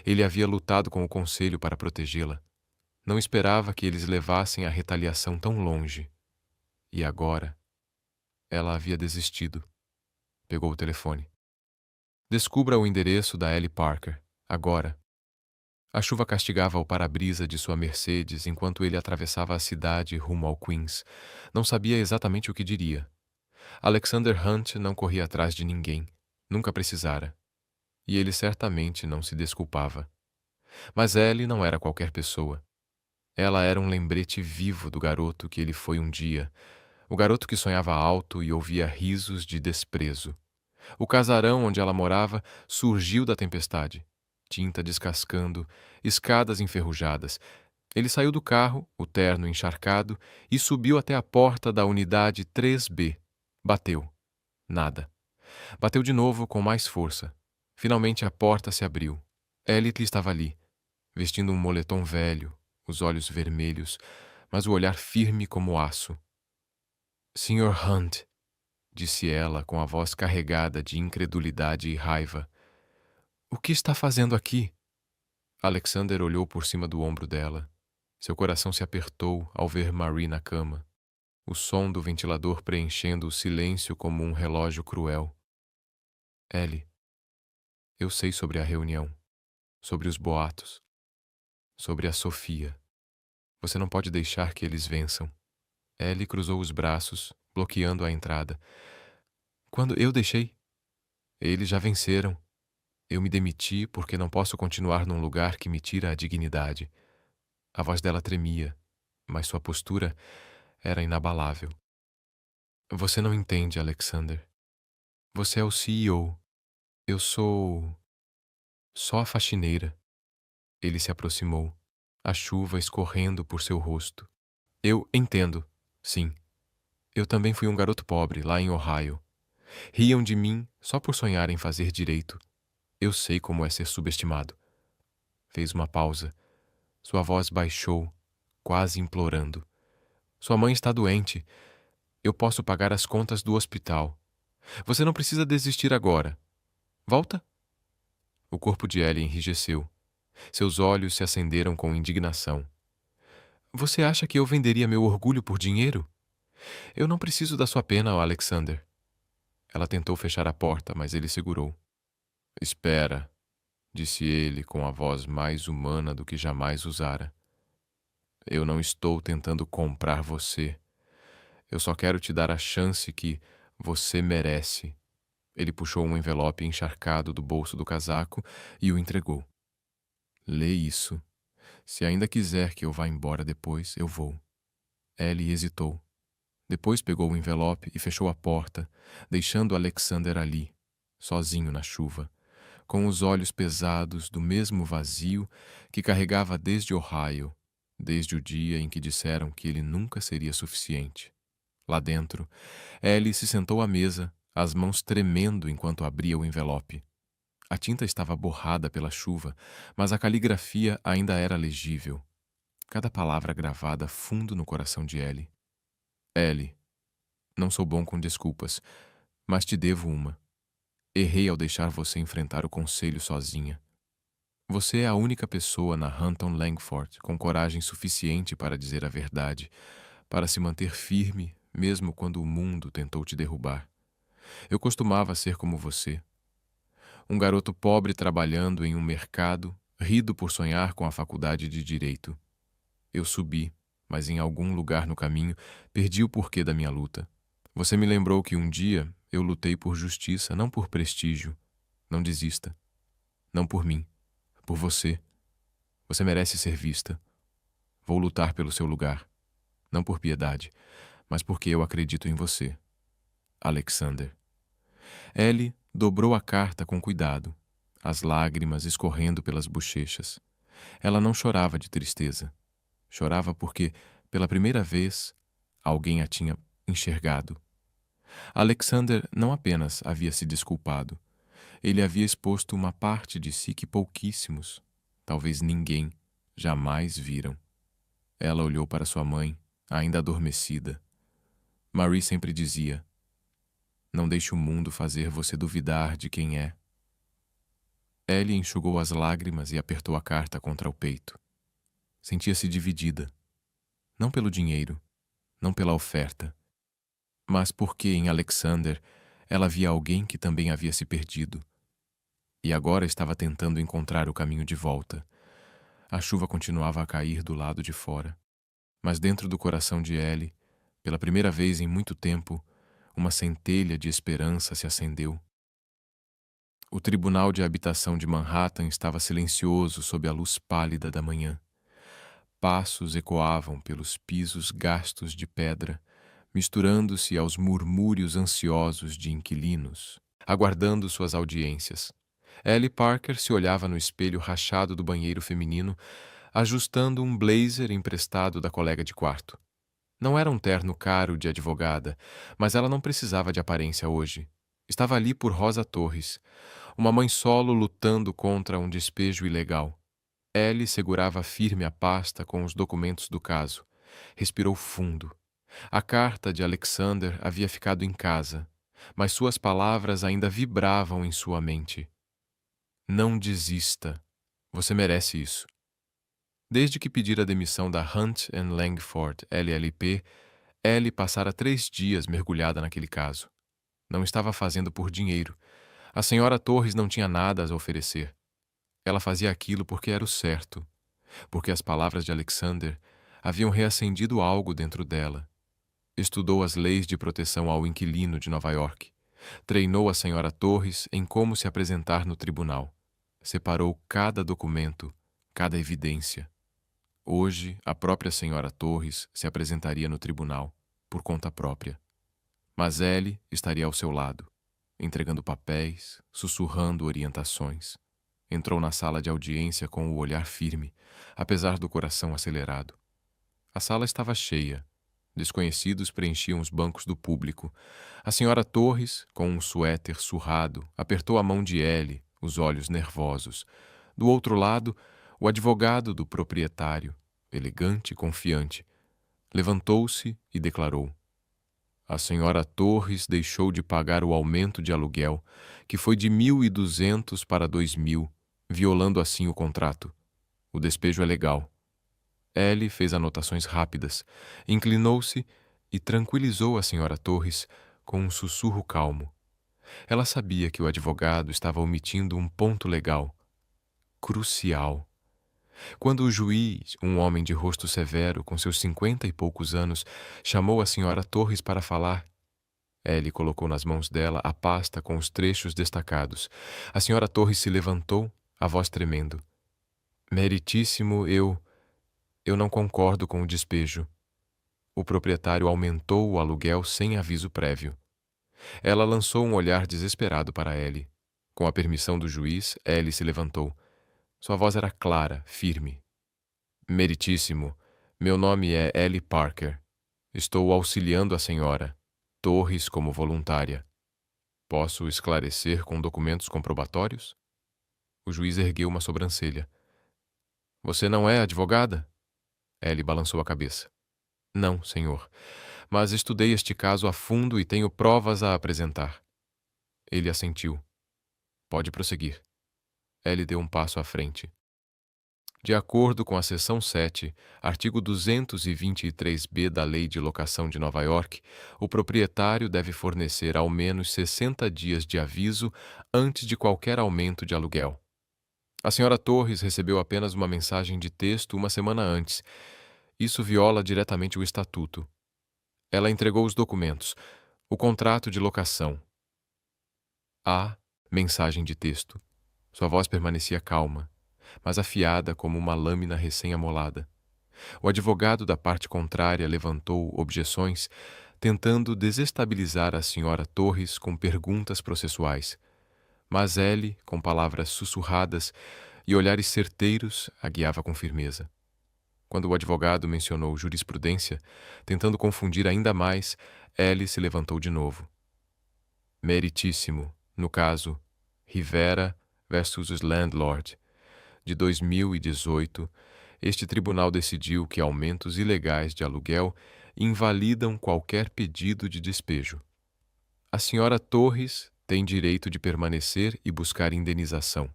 Ele havia lutado com o conselho para protegê-la. Não esperava que eles levassem a retaliação tão longe. E agora, ela havia desistido. Pegou o telefone. Descubra o endereço da Ellie Parker, agora. A chuva castigava o para-brisa de sua Mercedes enquanto ele atravessava a cidade rumo ao Queens. Não sabia exatamente o que diria. Alexander Hunt não corria atrás de ninguém. Nunca precisara. E ele certamente não se desculpava. Mas Ellie não era qualquer pessoa. Ela era um lembrete vivo do garoto que ele foi um dia, o garoto que sonhava alto e ouvia risos de desprezo. O casarão onde ela morava surgiu da tempestade, tinta descascando, escadas enferrujadas. Ele saiu do carro, o terno encharcado, e subiu até a porta da unidade 3B. Bateu. Nada. Bateu de novo com mais força. Finalmente a porta se abriu. Ellie estava ali, vestindo um moletom velho, os olhos vermelhos, mas o olhar firme como aço. Sr. Hunt, disse ela com a voz carregada de incredulidade e raiva. O que está fazendo aqui? Alexander olhou por cima do ombro dela. Seu coração se apertou ao ver Marie na cama, o som do ventilador preenchendo o silêncio como um relógio cruel. Ellie, eu sei sobre a reunião, sobre os boatos, sobre a Sofia. Você não pode deixar que eles vençam. Ellie cruzou os braços, bloqueando a entrada. Quando eu deixei? Eles já venceram. Eu me demiti porque não posso continuar num lugar que me tira a dignidade. A voz dela tremia, mas sua postura era inabalável. Você não entende, Alexander. Você é o CEO. Eu sou só a faxineira. Ele se aproximou, a chuva escorrendo por seu rosto. Eu entendo, sim. Eu também fui um garoto pobre lá em Ohio. Riam de mim só por sonhar em fazer direito. Eu sei como é ser subestimado. Fez uma pausa. Sua voz baixou, quase implorando. Sua mãe está doente. Eu posso pagar as contas do hospital. Você não precisa desistir agora. Volta? O corpo de Ellie enrijeceu. Seus olhos se acenderam com indignação. Você acha que eu venderia meu orgulho por dinheiro? Eu não preciso da sua pena, Alexander. Ela tentou fechar a porta, mas ele segurou. Espera, disse ele com a voz mais humana do que jamais usara. Eu não estou tentando comprar você. Eu só quero te dar a chance que você merece. Ele puxou um envelope encharcado do bolso do casaco e o entregou. Lê isso. Se ainda quiser que eu vá embora depois, eu vou. Ellie hesitou. Depois pegou o envelope e fechou a porta, deixando Alexander ali, sozinho na chuva, com os olhos pesados do mesmo vazio que carregava desde Ohio, desde o dia em que disseram que ele nunca seria suficiente. Lá dentro, Ellie se sentou à mesa, as mãos tremendo enquanto abria o envelope. A tinta estava borrada pela chuva, mas a caligrafia ainda era legível. Cada palavra gravada fundo no coração de Ellie. Ellie, não sou bom com desculpas, mas te devo uma. Errei ao deixar você enfrentar o conselho sozinha. Você é a única pessoa na Hampton Langford com coragem suficiente para dizer a verdade, para se manter firme mesmo quando o mundo tentou te derrubar. Eu costumava ser como você. Um garoto pobre trabalhando em um mercado, rido por sonhar com a faculdade de Direito. Eu subi, mas em algum lugar no caminho perdi o porquê da minha luta. Você me lembrou que um dia eu lutei por justiça, não por prestígio. Não desista. Não por mim. Por você. Você merece ser vista. Vou lutar pelo seu lugar. Não por piedade, mas porque eu acredito em você. Alexander. Ellie dobrou a carta com cuidado, as lágrimas escorrendo pelas bochechas. Ela não chorava de tristeza. Chorava porque, pela primeira vez, alguém a tinha enxergado. Alexander não apenas havia se desculpado. Ele havia exposto uma parte de si que pouquíssimos, talvez ninguém, jamais viram. Ela olhou para sua mãe, ainda adormecida. Marie sempre dizia: não deixe o mundo fazer você duvidar de quem é. Ellie enxugou as lágrimas e apertou a carta contra o peito. Sentia-se dividida. Não pelo dinheiro, não pela oferta, mas porque em Alexander ela via alguém que também havia se perdido. E agora estava tentando encontrar o caminho de volta. A chuva continuava a cair do lado de fora, mas dentro do coração de Ellie, pela primeira vez em muito tempo, uma centelha de esperança se acendeu. O tribunal de habitação de Manhattan estava silencioso sob a luz pálida da manhã. Passos ecoavam pelos pisos gastos de pedra, misturando-se aos murmúrios ansiosos de inquilinos, aguardando suas audiências. Ellie Parker se olhava no espelho rachado do banheiro feminino, ajustando um blazer emprestado da colega de quarto. Não era um terno caro de advogada, mas ela não precisava de aparência hoje. Estava ali por Rosa Torres, uma mãe solo lutando contra um despejo ilegal. Ellie segurava firme a pasta com os documentos do caso. Respirou fundo. A carta de Alexander havia ficado em casa, mas suas palavras ainda vibravam em sua mente. Não desista. Você merece isso. Desde que pedira a demissão da Hunt and Langford LLP, Ellie passara 3 dias mergulhada naquele caso. Não estava fazendo por dinheiro. A senhora Torres não tinha nada a oferecer. Ela fazia aquilo porque era o certo, porque as palavras de Alexander haviam reacendido algo dentro dela. Estudou as leis de proteção ao inquilino de Nova York. Treinou a senhora Torres em como se apresentar no tribunal. Separou cada documento, cada evidência. Hoje, a própria senhora Torres se apresentaria no tribunal, por conta própria. Mas Ellie estaria ao seu lado, entregando papéis, sussurrando orientações. Entrou na sala de audiência com o olhar firme, apesar do coração acelerado. A sala estava cheia. Desconhecidos preenchiam os bancos do público. A senhora Torres, com um suéter surrado, apertou a mão de Ellie, os olhos nervosos. Do outro lado, o advogado do proprietário, elegante e confiante, levantou-se e declarou: a senhora Torres deixou de pagar o aumento de aluguel, que foi de 1.200 para 2.000, violando assim o contrato. O despejo é legal. Ellie fez anotações rápidas, inclinou-se e tranquilizou a senhora Torres com um sussurro calmo. Ela sabia que o advogado estava omitindo um ponto legal, crucial. Quando o juiz, um homem de rosto severo, com seus 50 e poucos anos, chamou a senhora Torres para falar, Ellie colocou nas mãos dela a pasta com os trechos destacados. A senhora Torres se levantou, a voz tremendo. Meritíssimo, eu não concordo com o despejo. O proprietário aumentou o aluguel sem aviso prévio. Ela lançou um olhar desesperado para Ellie. Com a permissão do juiz, Ellie se levantou. Sua voz era clara, firme. Meritíssimo, meu nome é Ellie Parker. Estou auxiliando a senhora Torres como voluntária. Posso esclarecer com documentos comprobatórios? O juiz ergueu uma sobrancelha. Você não é advogada? Ellie balançou a cabeça. Não, senhor, mas estudei este caso a fundo e tenho provas a apresentar. Ele assentiu. Pode prosseguir. Ellie deu um passo à frente. De acordo com a seção 7, artigo 223b da Lei de Locação de Nova York, o proprietário deve fornecer ao menos 60 dias de aviso antes de qualquer aumento de aluguel. A senhora Torres recebeu apenas uma mensagem de texto uma semana antes. Isso viola diretamente o estatuto. Ela entregou os documentos, o contrato de locação. A mensagem de texto. Sua voz permanecia calma, mas afiada como uma lâmina recém-amolada. O advogado da parte contrária levantou objeções, tentando desestabilizar a senhora Torres com perguntas processuais. Mas Ellie, com palavras sussurradas e olhares certeiros, a guiava com firmeza. Quando o advogado mencionou jurisprudência, tentando confundir ainda mais, Ellie se levantou de novo. Meritíssimo, no caso, Rivera versus Landlord, de 2018, este tribunal decidiu que aumentos ilegais de aluguel invalidam qualquer pedido de despejo. A senhora Torres tem direito de permanecer e buscar indenização.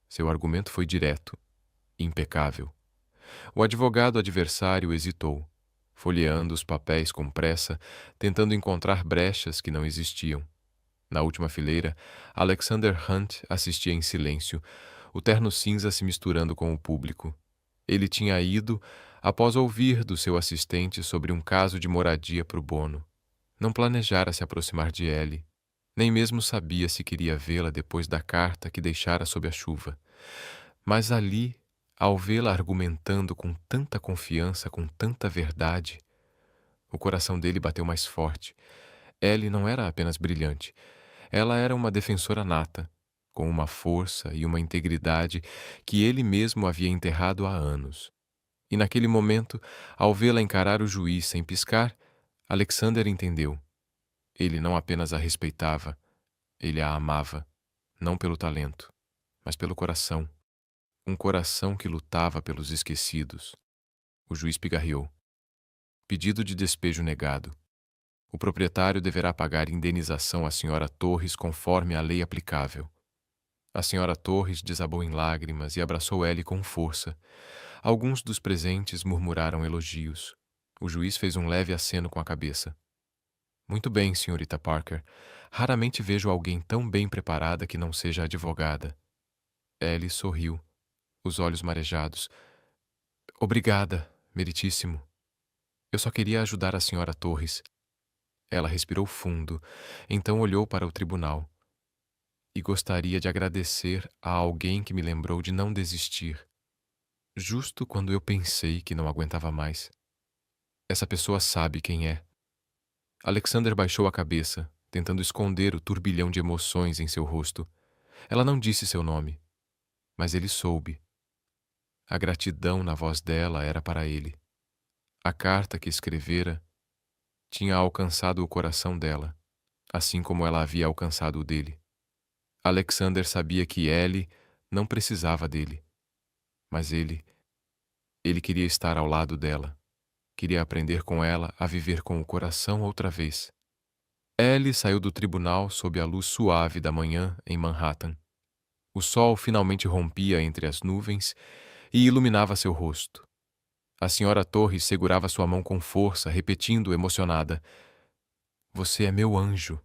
Seu argumento foi direto, impecável. O advogado adversário hesitou, folheando os papéis com pressa, tentando encontrar brechas que não existiam. Na última fileira, Alexander Hunt assistia em silêncio, o terno cinza se misturando com o público. Ele tinha ido após ouvir do seu assistente sobre um caso de moradia pro Bono. Não planejara se aproximar de Ellie, nem mesmo sabia se queria vê-la depois da carta que deixara sob a chuva. Mas ali, ao vê-la argumentando com tanta confiança, com tanta verdade, o coração dele bateu mais forte. Ellie não era apenas brilhante. Ela era uma defensora nata, com uma força e uma integridade que ele mesmo havia enterrado há anos. E naquele momento, ao vê-la encarar o juiz sem piscar, Alexander entendeu. Ele não apenas a respeitava, ele a amava, não pelo talento, mas pelo coração. Um coração que lutava pelos esquecidos. O juiz pigarreou. Pedido de despejo negado. O proprietário deverá pagar indenização à senhora Torres conforme a lei aplicável. A senhora Torres desabou em lágrimas e abraçou Ellie com força. Alguns dos presentes murmuraram elogios. O juiz fez um leve aceno com a cabeça. Muito bem, senhorita Parker. Raramente vejo alguém tão bem preparada que não seja advogada. Ellie sorriu, os olhos marejados. Obrigada, meritíssimo. Eu só queria ajudar a senhora Torres. Ela respirou fundo, então olhou para o tribunal. E gostaria de agradecer a alguém que me lembrou de não desistir, justo quando eu pensei que não aguentava mais. Essa pessoa sabe quem é. Alexander baixou a cabeça, tentando esconder o turbilhão de emoções em seu rosto. Ela não disse seu nome, mas ele soube. A gratidão na voz dela era para ele. A carta que escrevera tinha alcançado o coração dela, assim como ela havia alcançado o dele. Alexander sabia que Ellie não precisava dele, mas ele queria estar ao lado dela. Queria aprender com ela a viver com o coração outra vez. Ellie saiu do tribunal sob a luz suave da manhã em Manhattan. O sol finalmente rompia entre as nuvens e iluminava seu rosto. A senhora Torres segurava sua mão com força, repetindo emocionada: "Você é meu anjo."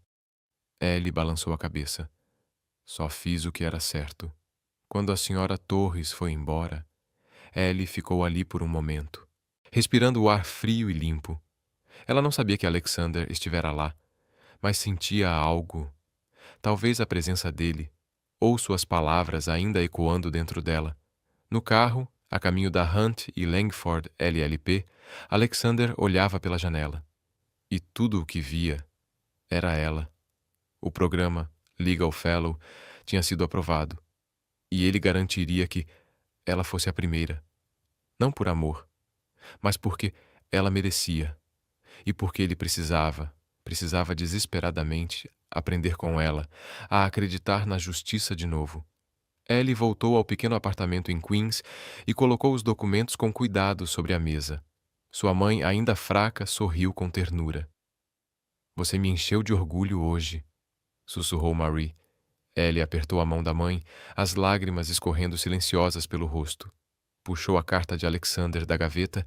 Ellie balançou a cabeça. Só fiz o que era certo. Quando a senhora Torres foi embora, Ellie ficou ali por um momento, respirando o ar frio e limpo. Ela não sabia que Alexander estivera lá, mas sentia algo, talvez a presença dele, ou suas palavras ainda ecoando dentro dela. No carro, a caminho da Hunt e Langford LLP, Alexander olhava pela janela. E tudo o que via era ela. O programa Legal Fellow tinha sido aprovado, e ele garantiria que ela fosse a primeira. Não por amor, mas porque ela merecia, e porque ele precisava desesperadamente aprender com ela, a acreditar na justiça de novo. Ellie voltou ao pequeno apartamento em Queens e colocou os documentos com cuidado sobre a mesa. Sua mãe, ainda fraca, sorriu com ternura. "Você me encheu de orgulho hoje", sussurrou Marie. Ellie apertou a mão da mãe, as lágrimas escorrendo silenciosas pelo rosto. Puxou a carta de Alexander da gaveta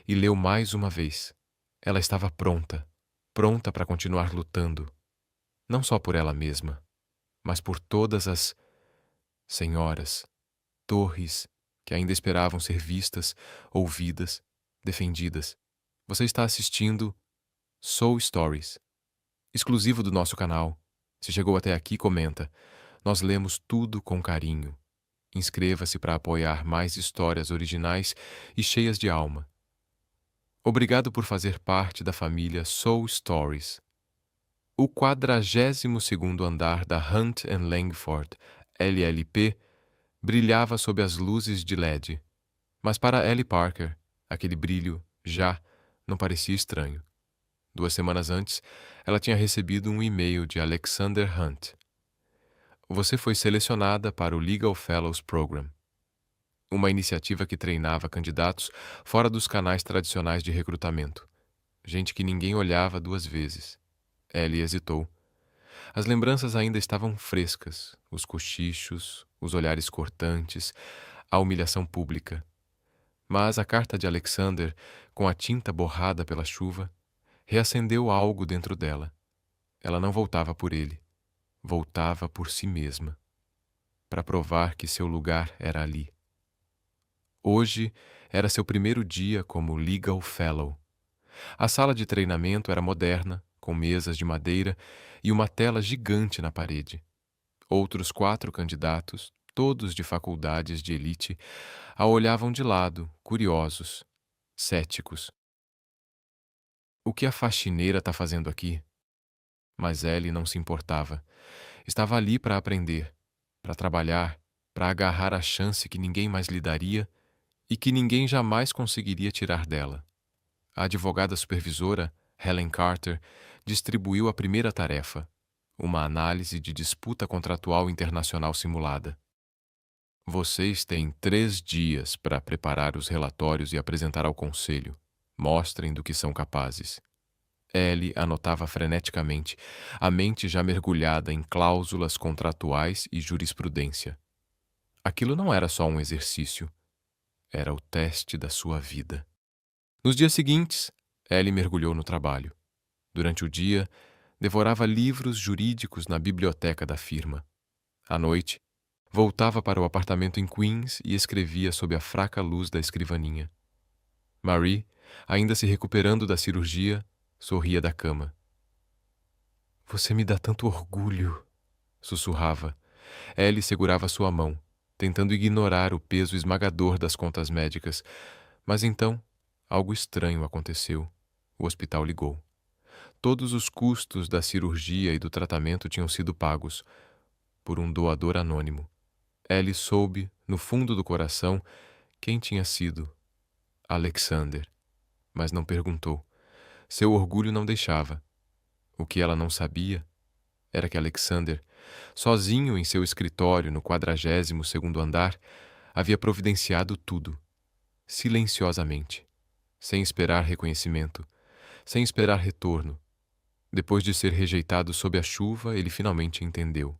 e leu mais uma vez. Ela estava pronta para continuar lutando, não só por ela mesma, mas por todas as senhoras Torres que ainda esperavam ser vistas, ouvidas, defendidas. Você está assistindo Soul Stories, exclusivo do nosso canal. Se chegou até aqui, comenta. Nós lemos tudo com carinho. Inscreva-se para apoiar mais histórias originais e cheias de alma. Obrigado por fazer parte da família Soul Stories. O 42º andar da Hunt and Langford LLP brilhava sob as luzes de LED, mas para Ellie Parker, aquele brilho já não parecia estranho. 2 semanas antes, ela tinha recebido um e-mail de Alexander Hunt. Você foi selecionada para o Legal Fellows Program, uma iniciativa que treinava candidatos fora dos canais tradicionais de recrutamento. Gente que ninguém olhava 2 vezes. Ellie hesitou. As lembranças ainda estavam frescas, os cochichos, os olhares cortantes, a humilhação pública. Mas a carta de Alexander, com a tinta borrada pela chuva, reacendeu algo dentro dela. Ela não voltava por ele, voltava por si mesma, para provar que seu lugar era ali. Hoje era seu primeiro dia como Legal Fellow. A sala de treinamento era moderna, com mesas de madeira e uma tela gigante na parede. Outros 4 candidatos, todos de faculdades de elite, a olhavam de lado, curiosos, céticos. O que a faxineira está fazendo aqui? Mas Ellie não se importava. Estava ali para aprender, para trabalhar, para agarrar a chance que ninguém mais lhe daria e que ninguém jamais conseguiria tirar dela. A advogada supervisora, Helen Carter, distribuiu a primeira tarefa, uma análise de disputa contratual internacional simulada. Vocês têm 3 dias para preparar os relatórios e apresentar ao conselho. Mostrem do que são capazes. Ellie anotava freneticamente, a mente já mergulhada em cláusulas contratuais e jurisprudência. Aquilo não era só um exercício, era o teste da sua vida. Nos dias seguintes, Ellie mergulhou no trabalho. Durante o dia, devorava livros jurídicos na biblioteca da firma. À noite, voltava para o apartamento em Queens e escrevia sob a fraca luz da escrivaninha. Marie, ainda se recuperando da cirurgia, sorria da cama. "Você me dá tanto orgulho", sussurrava. Ellie segurava sua mão, tentando ignorar o peso esmagador das contas médicas. Mas então, algo estranho aconteceu. O hospital ligou. Todos os custos da cirurgia e do tratamento tinham sido pagos por um doador anônimo. Ellie soube, no fundo do coração, quem tinha sido. Alexander. Mas não perguntou. Seu orgulho não deixava. O que ela não sabia era que Alexander, sozinho em seu escritório no 42º andar, havia providenciado tudo, silenciosamente, sem esperar reconhecimento, sem esperar retorno. Depois de ser rejeitado sob a chuva, ele finalmente entendeu.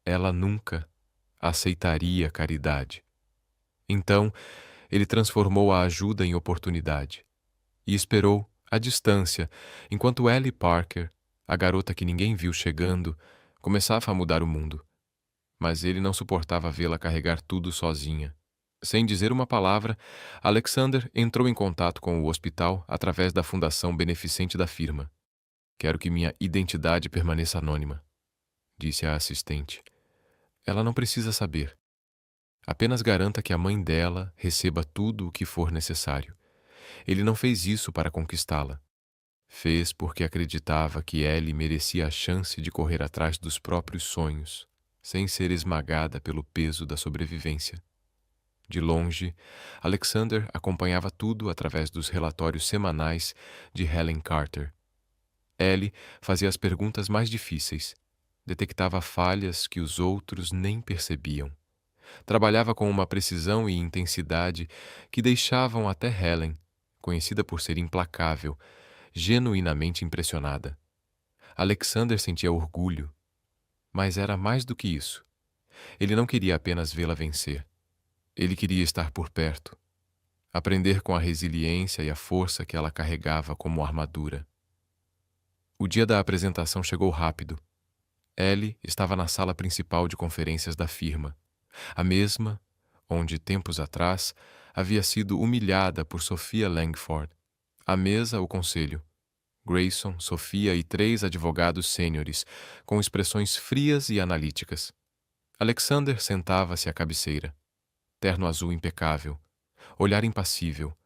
Ela nunca aceitaria caridade. Então, ele transformou a ajuda em oportunidade e esperou, à distância, enquanto Ellie Parker, a garota que ninguém viu chegando, começava a mudar o mundo. Mas ele não suportava vê-la carregar tudo sozinha. Sem dizer uma palavra, Alexander entrou em contato com o hospital através da fundação beneficente da firma. "Quero que minha identidade permaneça anônima", disse a assistente. "Ela não precisa saber. Apenas garanta que a mãe dela receba tudo o que for necessário." Ele não fez isso para conquistá-la. Fez porque acreditava que Ellie merecia a chance de correr atrás dos próprios sonhos, sem ser esmagada pelo peso da sobrevivência. De longe, Alexander acompanhava tudo através dos relatórios semanais de Helen Carter. Ellie fazia as perguntas mais difíceis, detectava falhas que os outros nem percebiam. Trabalhava com uma precisão e intensidade que deixavam até Helen, conhecida por ser implacável, genuinamente impressionada. Alexander sentia orgulho, mas era mais do que isso. Ele não queria apenas vê-la vencer. Ele queria estar por perto, aprender com a resiliência e a força que ela carregava como armadura. O dia da apresentação chegou rápido. Ellie estava na sala principal de conferências da firma, a mesma onde, tempos atrás, havia sido humilhada por Sophia Langford. À mesa, o conselho. Grayson, Sophia e 3 advogados sêniores, com expressões frias e analíticas. Alexander sentava-se à cabeceira. Terno azul impecável, olhar impassível,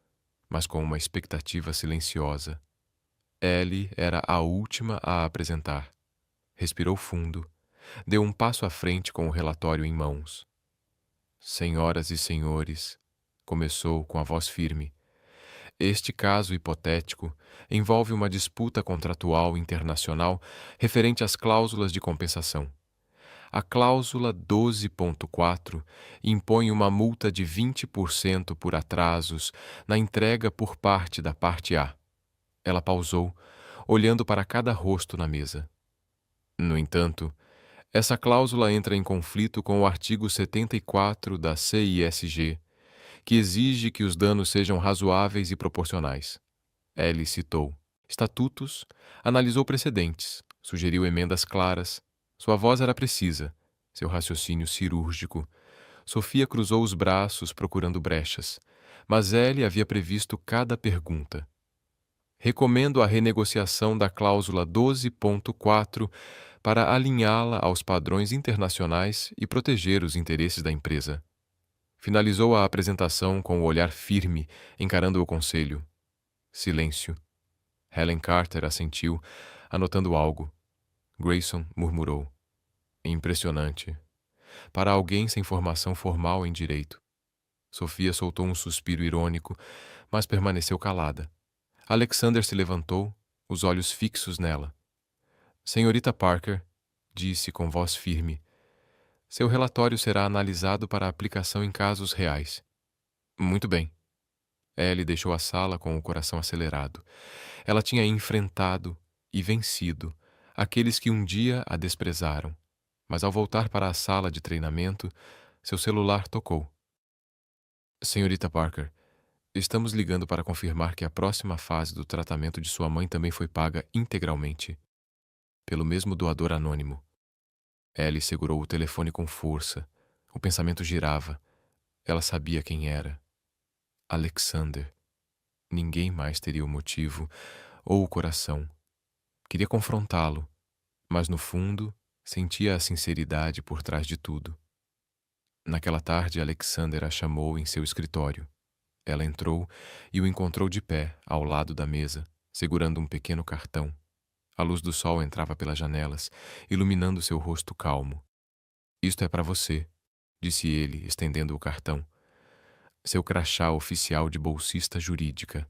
mas com uma expectativa silenciosa. Ellie era a última a apresentar. Respirou fundo, deu um passo à frente com o relatório em mãos. "Senhoras e senhores", começou com a voz firme, "este caso hipotético envolve uma disputa contratual internacional referente às cláusulas de compensação. A cláusula 12.4 impõe uma multa de 20% por atrasos na entrega por parte da parte A." Ela pausou, olhando para cada rosto na mesa. "No entanto, essa cláusula entra em conflito com o artigo 74 da CISG, que exige que os danos sejam razoáveis e proporcionais." Ellie citou estatutos, analisou precedentes, sugeriu emendas claras. Sua voz era precisa, seu raciocínio cirúrgico. Sophia cruzou os braços procurando brechas, mas Ellie havia previsto cada pergunta. "Recomendo a renegociação da cláusula 12.4 para alinhá-la aos padrões internacionais e proteger os interesses da empresa." Finalizou a apresentação com o olhar firme, encarando o conselho. Silêncio. Helen Carter assentiu, anotando algo. Grayson murmurou. "Impressionante. Para alguém sem formação formal em direito." Sophia soltou um suspiro irônico, mas permaneceu calada. Alexander se levantou, os olhos fixos nela. "Senhorita Parker", disse com voz firme, "seu relatório será analisado para aplicação em casos reais." "Muito bem." Ellie deixou a sala com o coração acelerado. Ela tinha enfrentado e vencido aqueles que um dia a desprezaram. Mas ao voltar para a sala de treinamento, seu celular tocou. Senhorita Parker, estamos ligando para confirmar que a próxima fase do tratamento de sua mãe também foi paga integralmente, pelo mesmo doador anônimo. Ellie segurou o telefone com força. O pensamento girava. Ela sabia quem era. Alexander. Ninguém mais teria o motivo ou o coração. Queria confrontá-lo, mas no fundo sentia a sinceridade por trás de tudo. Naquela tarde, Alexander a chamou em seu escritório. Ela entrou e o encontrou de pé, ao lado da mesa, segurando um pequeno cartão. A luz do sol entrava pelas janelas, iluminando seu rosto calmo. "Isto é para você", disse ele, estendendo o cartão. "Seu crachá oficial de bolsista jurídica.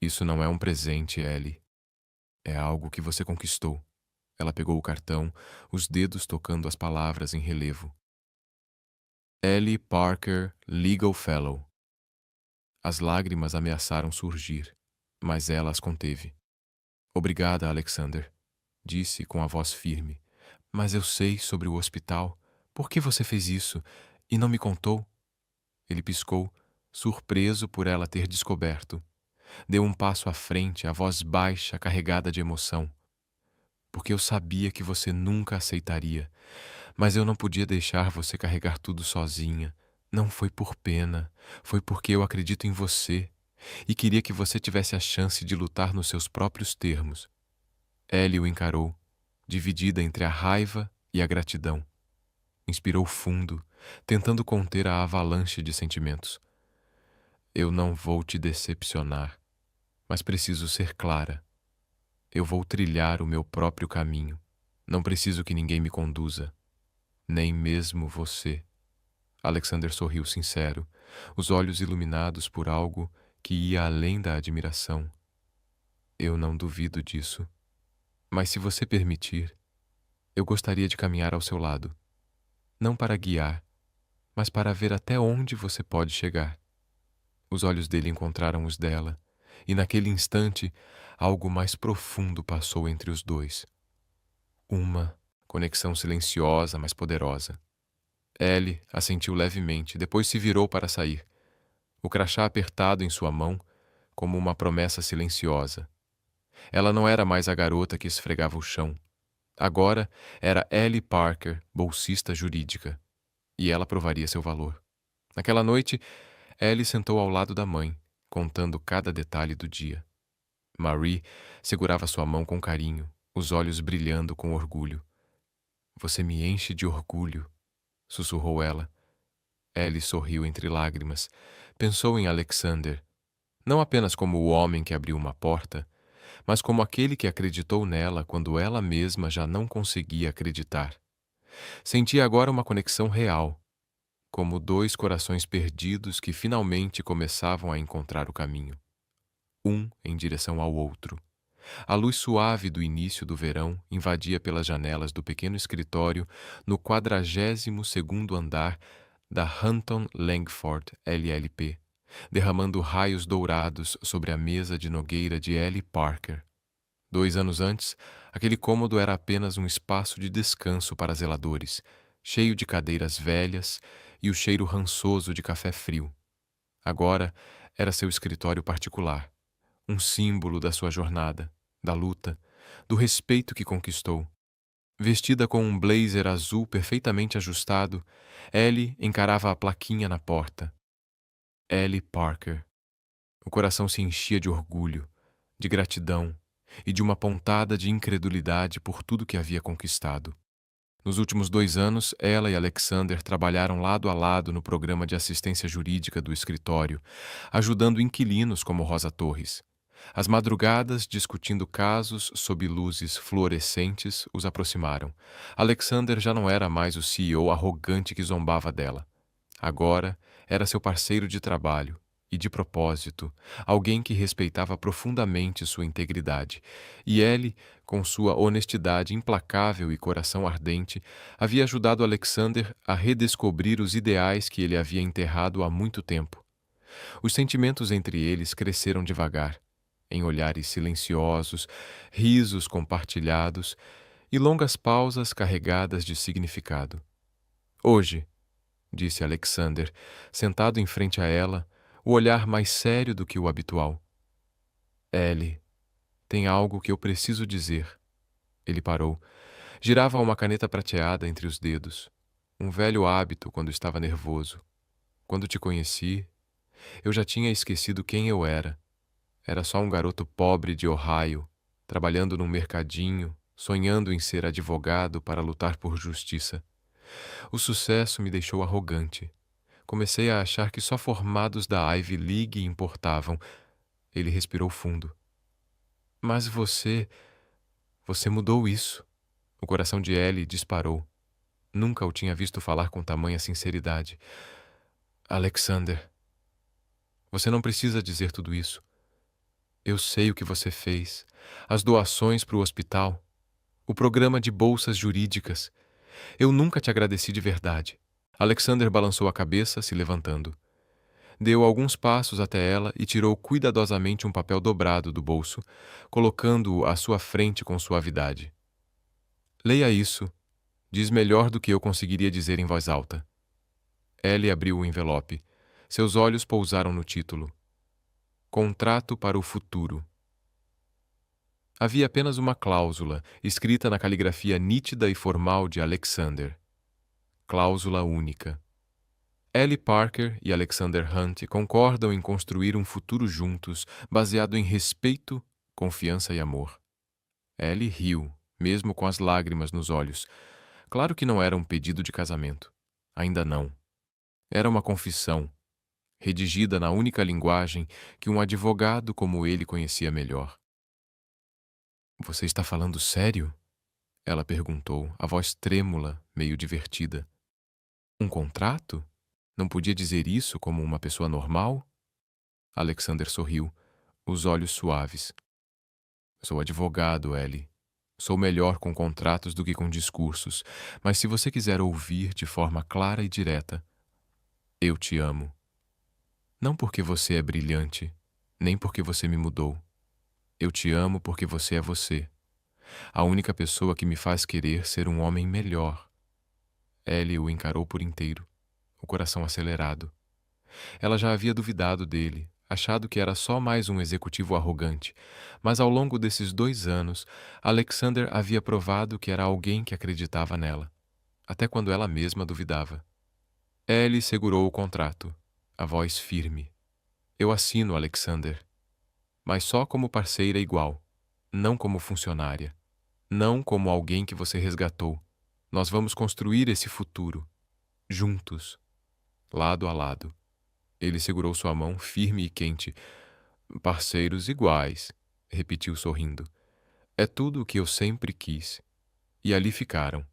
Isso não é um presente, Ellie. É algo que você conquistou." Ela pegou o cartão, os dedos tocando as palavras em relevo. Ellie Parker, Legal Fellow. As lágrimas ameaçaram surgir, mas ela as conteve. "Obrigada, Alexander", disse com a voz firme. "Mas eu sei sobre o hospital. Por que você fez isso e não me contou?" Ele piscou, surpreso por ela ter descoberto. Deu um passo à frente, a voz baixa, carregada de emoção. "Porque eu sabia que você nunca aceitaria. Mas eu não podia deixar você carregar tudo sozinha. Não foi por pena, foi porque eu acredito em você e queria que você tivesse a chance de lutar nos seus próprios termos." Ellie o encarou, dividida entre a raiva e a gratidão. Inspirou fundo, tentando conter a avalanche de sentimentos. "Eu não vou te decepcionar, mas preciso ser clara. Eu vou trilhar o meu próprio caminho. Não preciso que ninguém me conduza, nem mesmo você." Alexander sorriu sincero, os olhos iluminados por algo que ia além da admiração. "Eu não duvido disso. Mas se você permitir, eu gostaria de caminhar ao seu lado. Não para guiar, mas para ver até onde você pode chegar." Os olhos dele encontraram os dela, e naquele instante, algo mais profundo passou entre os dois. Uma conexão silenciosa, mas poderosa. Ellie assentiu levemente, depois se virou para sair, o crachá apertado em sua mão, como uma promessa silenciosa. Ela não era mais a garota que esfregava o chão. Agora era Ellie Parker, bolsista jurídica, e ela provaria seu valor. Naquela noite, Ellie sentou ao lado da mãe, contando cada detalhe do dia. Marie segurava sua mão com carinho, os olhos brilhando com orgulho. "Você me enche de orgulho", sussurrou ela. Ellie sorriu entre lágrimas. Pensou em Alexander, não apenas como o homem que abriu uma porta, mas como aquele que acreditou nela quando ela mesma já não conseguia acreditar. Sentia agora uma conexão real, como dois corações perdidos que finalmente começavam a encontrar o caminho, um em direção ao outro. A luz suave do início do verão invadia pelas janelas do pequeno escritório no 42º andar da Hunton Langford LLP, derramando raios dourados sobre a mesa de nogueira de Ellie Parker. 2 anos antes, aquele cômodo era apenas um espaço de descanso para zeladores, cheio de cadeiras velhas e o cheiro rançoso de café frio. Agora era seu escritório particular, um símbolo da sua jornada, da luta, do respeito que conquistou. Vestida com um blazer azul perfeitamente ajustado, Ellie encarava a plaquinha na porta. Ellie Parker. O coração se enchia de orgulho, de gratidão e de uma pontada de incredulidade por tudo que havia conquistado. Nos últimos 2 anos, ela e Alexander trabalharam lado a lado no programa de assistência jurídica do escritório, ajudando inquilinos como Rosa Torres. As madrugadas, discutindo casos sob luzes fluorescentes, os aproximaram. Alexander já não era mais o CEO arrogante que zombava dela. Agora era seu parceiro de trabalho e de propósito, alguém que respeitava profundamente sua integridade. E ele, com sua honestidade implacável e coração ardente, havia ajudado Alexander a redescobrir os ideais que ele havia enterrado há muito tempo. Os sentimentos entre eles cresceram devagar, em olhares silenciosos, risos compartilhados e longas pausas carregadas de significado. Hoje, disse Alexander, sentado em frente a ela, o olhar mais sério do que o habitual. Ellie, tem algo que eu preciso dizer. Ele parou. Girava uma caneta prateada entre os dedos. Um velho hábito quando estava nervoso. Quando te conheci, eu já tinha esquecido quem eu era. Era só um garoto pobre de Ohio, trabalhando num mercadinho, sonhando em ser advogado para lutar por justiça. O sucesso me deixou arrogante. Comecei a achar que só formados da Ivy League importavam. Ele respirou fundo. Mas você mudou isso. O coração de Ellie disparou. Nunca o tinha visto falar com tamanha sinceridade. Alexander, você não precisa dizer tudo isso. Eu sei o que você fez. As doações para o hospital. O programa de bolsas jurídicas. Eu nunca te agradeci de verdade. Alexander balançou a cabeça, se levantando. Deu alguns passos até ela e tirou cuidadosamente um papel dobrado do bolso, colocando-o à sua frente com suavidade. Leia isso. Diz melhor do que eu conseguiria dizer em voz alta. Ellie abriu o envelope. Seus olhos pousaram no título. Contrato para o futuro. Havia apenas uma cláusula, escrita na caligrafia nítida e formal de Alexander. Cláusula única. Ellie Parker e Alexander Hunt concordam em construir um futuro juntos, baseado em respeito, confiança e amor. Ellie riu, mesmo com as lágrimas nos olhos. Claro que não era um pedido de casamento. Ainda não. Era uma confissão, redigida na única linguagem que um advogado como ele conhecia melhor. Você está falando sério? Ela perguntou, a voz trêmula, meio divertida. Um contrato? Não podia dizer isso como uma pessoa normal? Alexander sorriu, os olhos suaves. Sou advogado, Ellie. Sou melhor com contratos do que com discursos, mas se você quiser ouvir de forma clara e direta, eu te amo. Não porque você é brilhante, nem porque você me mudou. Eu te amo porque você é você. A única pessoa que me faz querer ser um homem melhor. Ellie o encarou por inteiro, o coração acelerado. Ela já havia duvidado dele, achado que era só mais um executivo arrogante, mas ao longo desses 2 anos, Alexander havia provado que era alguém que acreditava nela, até quando ela mesma duvidava. Ellie segurou o contrato, a voz firme. Eu assino, Alexander, mas só como parceira igual, não como funcionária, não como alguém que você resgatou. Nós vamos construir esse futuro, juntos, lado a lado. Ele segurou sua mão firme e quente. Parceiros iguais, repetiu sorrindo. É tudo o que eu sempre quis. E ali ficaram,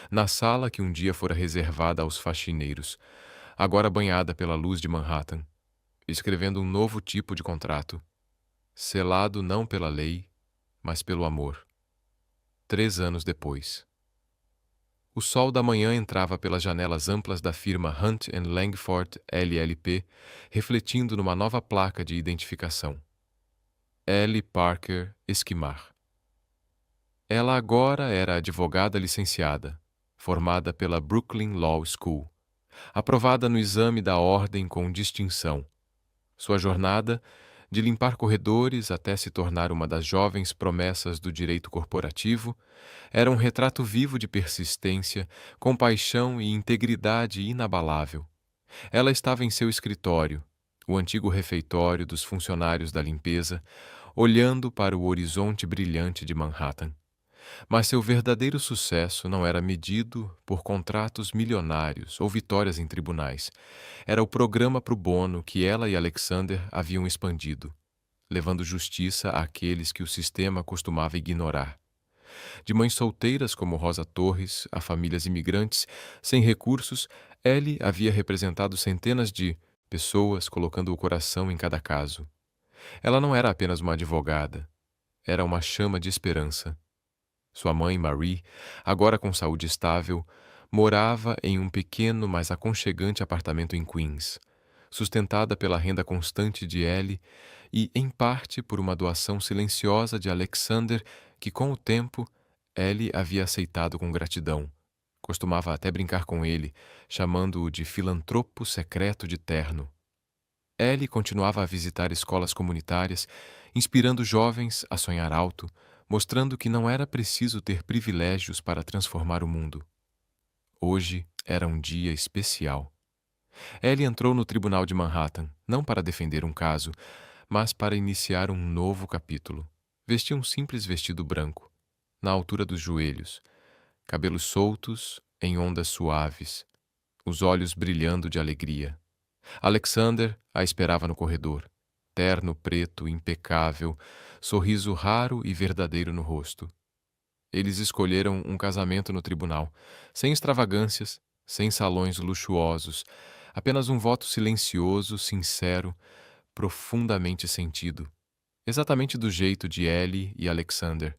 na sala que um dia fora reservada aos faxineiros, agora banhada pela luz de Manhattan, escrevendo um novo tipo de contrato, selado não pela lei, mas pelo amor. 3 anos depois. O sol da manhã entrava pelas janelas amplas da firma Hunt Langford LLP, refletindo numa nova placa de identificação. Ellie Parker Esquimar. Ela agora era advogada licenciada, formada pela Brooklyn Law School, aprovada no exame da ordem com distinção. Sua jornada, de limpar corredores até se tornar uma das jovens promessas do direito corporativo, era um retrato vivo de persistência, compaixão e integridade inabalável. Ela estava em seu escritório, o antigo refeitório dos funcionários da limpeza, olhando para o horizonte brilhante de Manhattan. Mas seu verdadeiro sucesso não era medido por contratos milionários ou vitórias em tribunais. Era o programa pro bono que ela e Alexander haviam expandido, levando justiça àqueles que o sistema costumava ignorar. De mães solteiras como Rosa Torres a famílias imigrantes sem recursos, Ellie havia representado centenas de pessoas colocando o coração em cada caso. Ela não era apenas uma advogada, era uma chama de esperança. Sua mãe, Marie, agora com saúde estável, morava em um pequeno, mas aconchegante apartamento em Queens. sustentada pela renda constante de Ellie e, em parte, por uma doação silenciosa de Alexander que, com o tempo, Ellie havia aceitado com gratidão. Costumava até brincar com ele, chamando-o de filantropo secreto de terno. Ellie continuava a visitar escolas comunitárias, inspirando jovens a sonhar alto, mostrando que não era preciso ter privilégios para transformar o mundo. Hoje era um dia especial. Ellie entrou no tribunal de Manhattan, não para defender um caso, mas para iniciar um novo capítulo. Vestia um simples vestido branco, na altura dos joelhos, cabelos soltos em ondas suaves, os olhos brilhando de alegria. Alexander a esperava no corredor, terno preto impecável, sorriso raro e verdadeiro no rosto. Eles escolheram um casamento no tribunal, sem extravagâncias, sem salões luxuosos, apenas um voto silencioso, sincero, profundamente sentido, exatamente do jeito de Ellie e Alexander.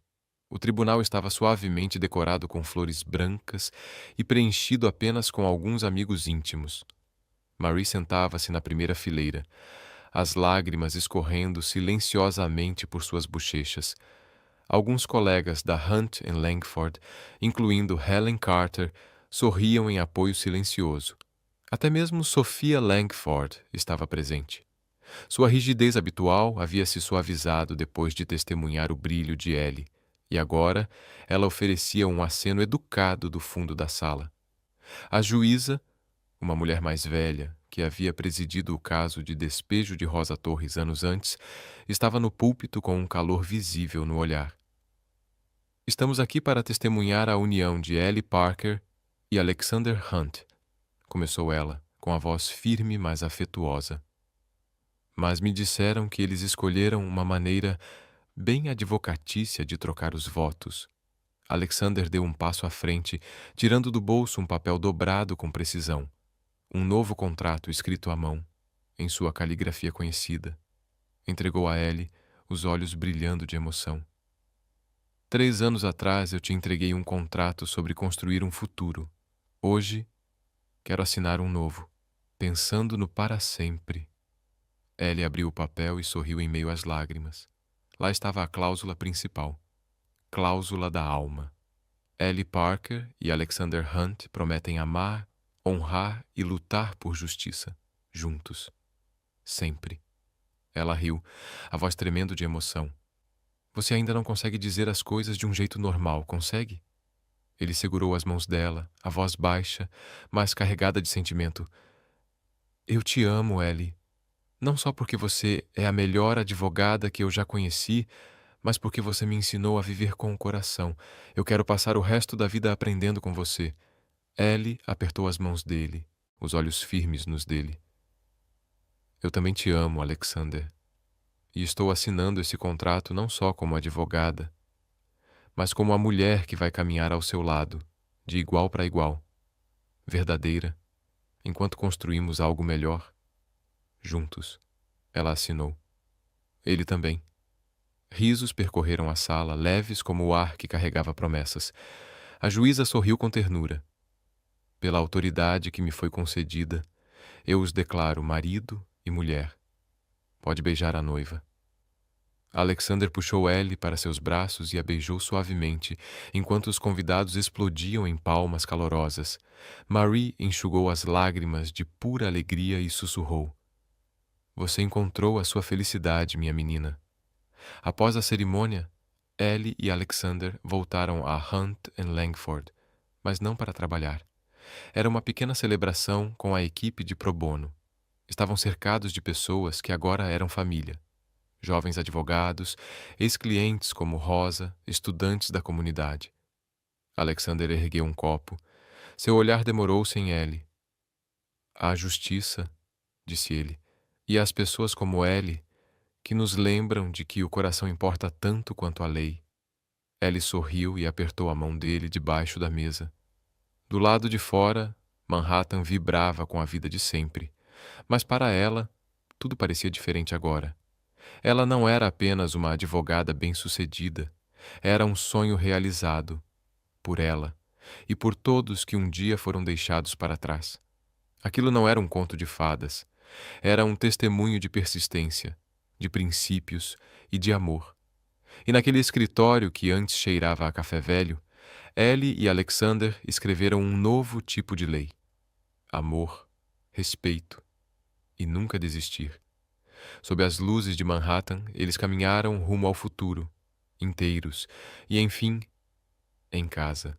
O tribunal estava suavemente decorado com flores brancas e preenchido apenas com alguns amigos íntimos. Marie sentava-se na primeira fileira, as lágrimas escorrendo silenciosamente por suas bochechas. Alguns colegas da Hunt and Langford, incluindo Helen Carter, sorriam em apoio silencioso. Até mesmo Sophia Langford estava presente. Sua rigidez habitual havia se suavizado depois de testemunhar o brilho de Ellie, e agora ela oferecia um aceno educado do fundo da sala. A juíza, uma mulher mais velha, que havia presidido o caso de despejo de Rosa Torres anos antes, estava no púlpito com um calor visível no olhar. Estamos aqui para testemunhar a união de Ellie Parker e Alexander Hunt, começou ela, com a voz firme mas afetuosa. Mas me disseram que eles escolheram uma maneira bem advocatícia de trocar os votos. Alexander deu um passo à frente, tirando do bolso um papel dobrado com precisão. Um novo contrato escrito à mão, em sua caligrafia conhecida. Entregou a Ellie, os olhos brilhando de emoção. 3 anos atrás eu te entreguei um contrato sobre construir um futuro. Hoje, quero assinar um novo, pensando no para sempre. Ellie abriu o papel e sorriu em meio às lágrimas. Lá estava a cláusula principal. Cláusula da alma. Ellie Parker e Alexander Hunt prometem amar, honrar e lutar por justiça, juntos. Sempre. Ela riu, a voz tremendo de emoção. Você ainda não consegue dizer as coisas de um jeito normal, consegue? Ele segurou as mãos dela, a voz baixa, mas carregada de sentimento. Eu te amo, Ellie. Não só porque você é a melhor advogada que eu já conheci, mas porque você me ensinou a viver com o coração. Eu quero passar o resto da vida aprendendo com você. Ellie apertou as mãos dele, os olhos firmes nos dele. Eu também te amo, Alexander. E estou assinando esse contrato não só como advogada, mas como a mulher que vai caminhar ao seu lado, de igual para igual, verdadeira, enquanto construímos algo melhor. Juntos, ela assinou. Ele também. Risos percorreram a sala, leves como o ar que carregava promessas. A juíza sorriu com ternura. Pela autoridade que me foi concedida, eu os declaro marido e mulher. Pode beijar a noiva. Alexander puxou Ellie para seus braços e a beijou suavemente, enquanto os convidados explodiam em palmas calorosas. Marie enxugou as lágrimas de pura alegria e sussurrou. Você encontrou a sua felicidade, minha menina. Após a cerimônia, Ellie e Alexander voltaram a Hunt and Langford, mas não para trabalhar. Era uma pequena celebração com a equipe de pro bono. Estavam cercados de pessoas que agora eram família. Jovens advogados, ex-clientes como Rosa, estudantes da comunidade. Alexander ergueu um copo. Seu olhar demorou-se em Ellie. A justiça, disse ele, e as pessoas como Ellie, que nos lembram de que o coração importa tanto quanto a lei. Ellie sorriu e apertou a mão dele debaixo da mesa. Do lado de fora, Manhattan vibrava com a vida de sempre, mas para ela, tudo parecia diferente agora. Ela não era apenas uma advogada bem-sucedida, era um sonho realizado, por ela e por todos que um dia foram deixados para trás. Aquilo não era um conto de fadas, Era um testemunho de persistência, de princípios e de amor. E naquele escritório que antes cheirava a café velho, Ellie e Alexander escreveram um novo tipo de lei: amor, respeito e nunca desistir. Sob as luzes de Manhattan, eles caminharam rumo ao futuro, inteiros, e enfim, em casa.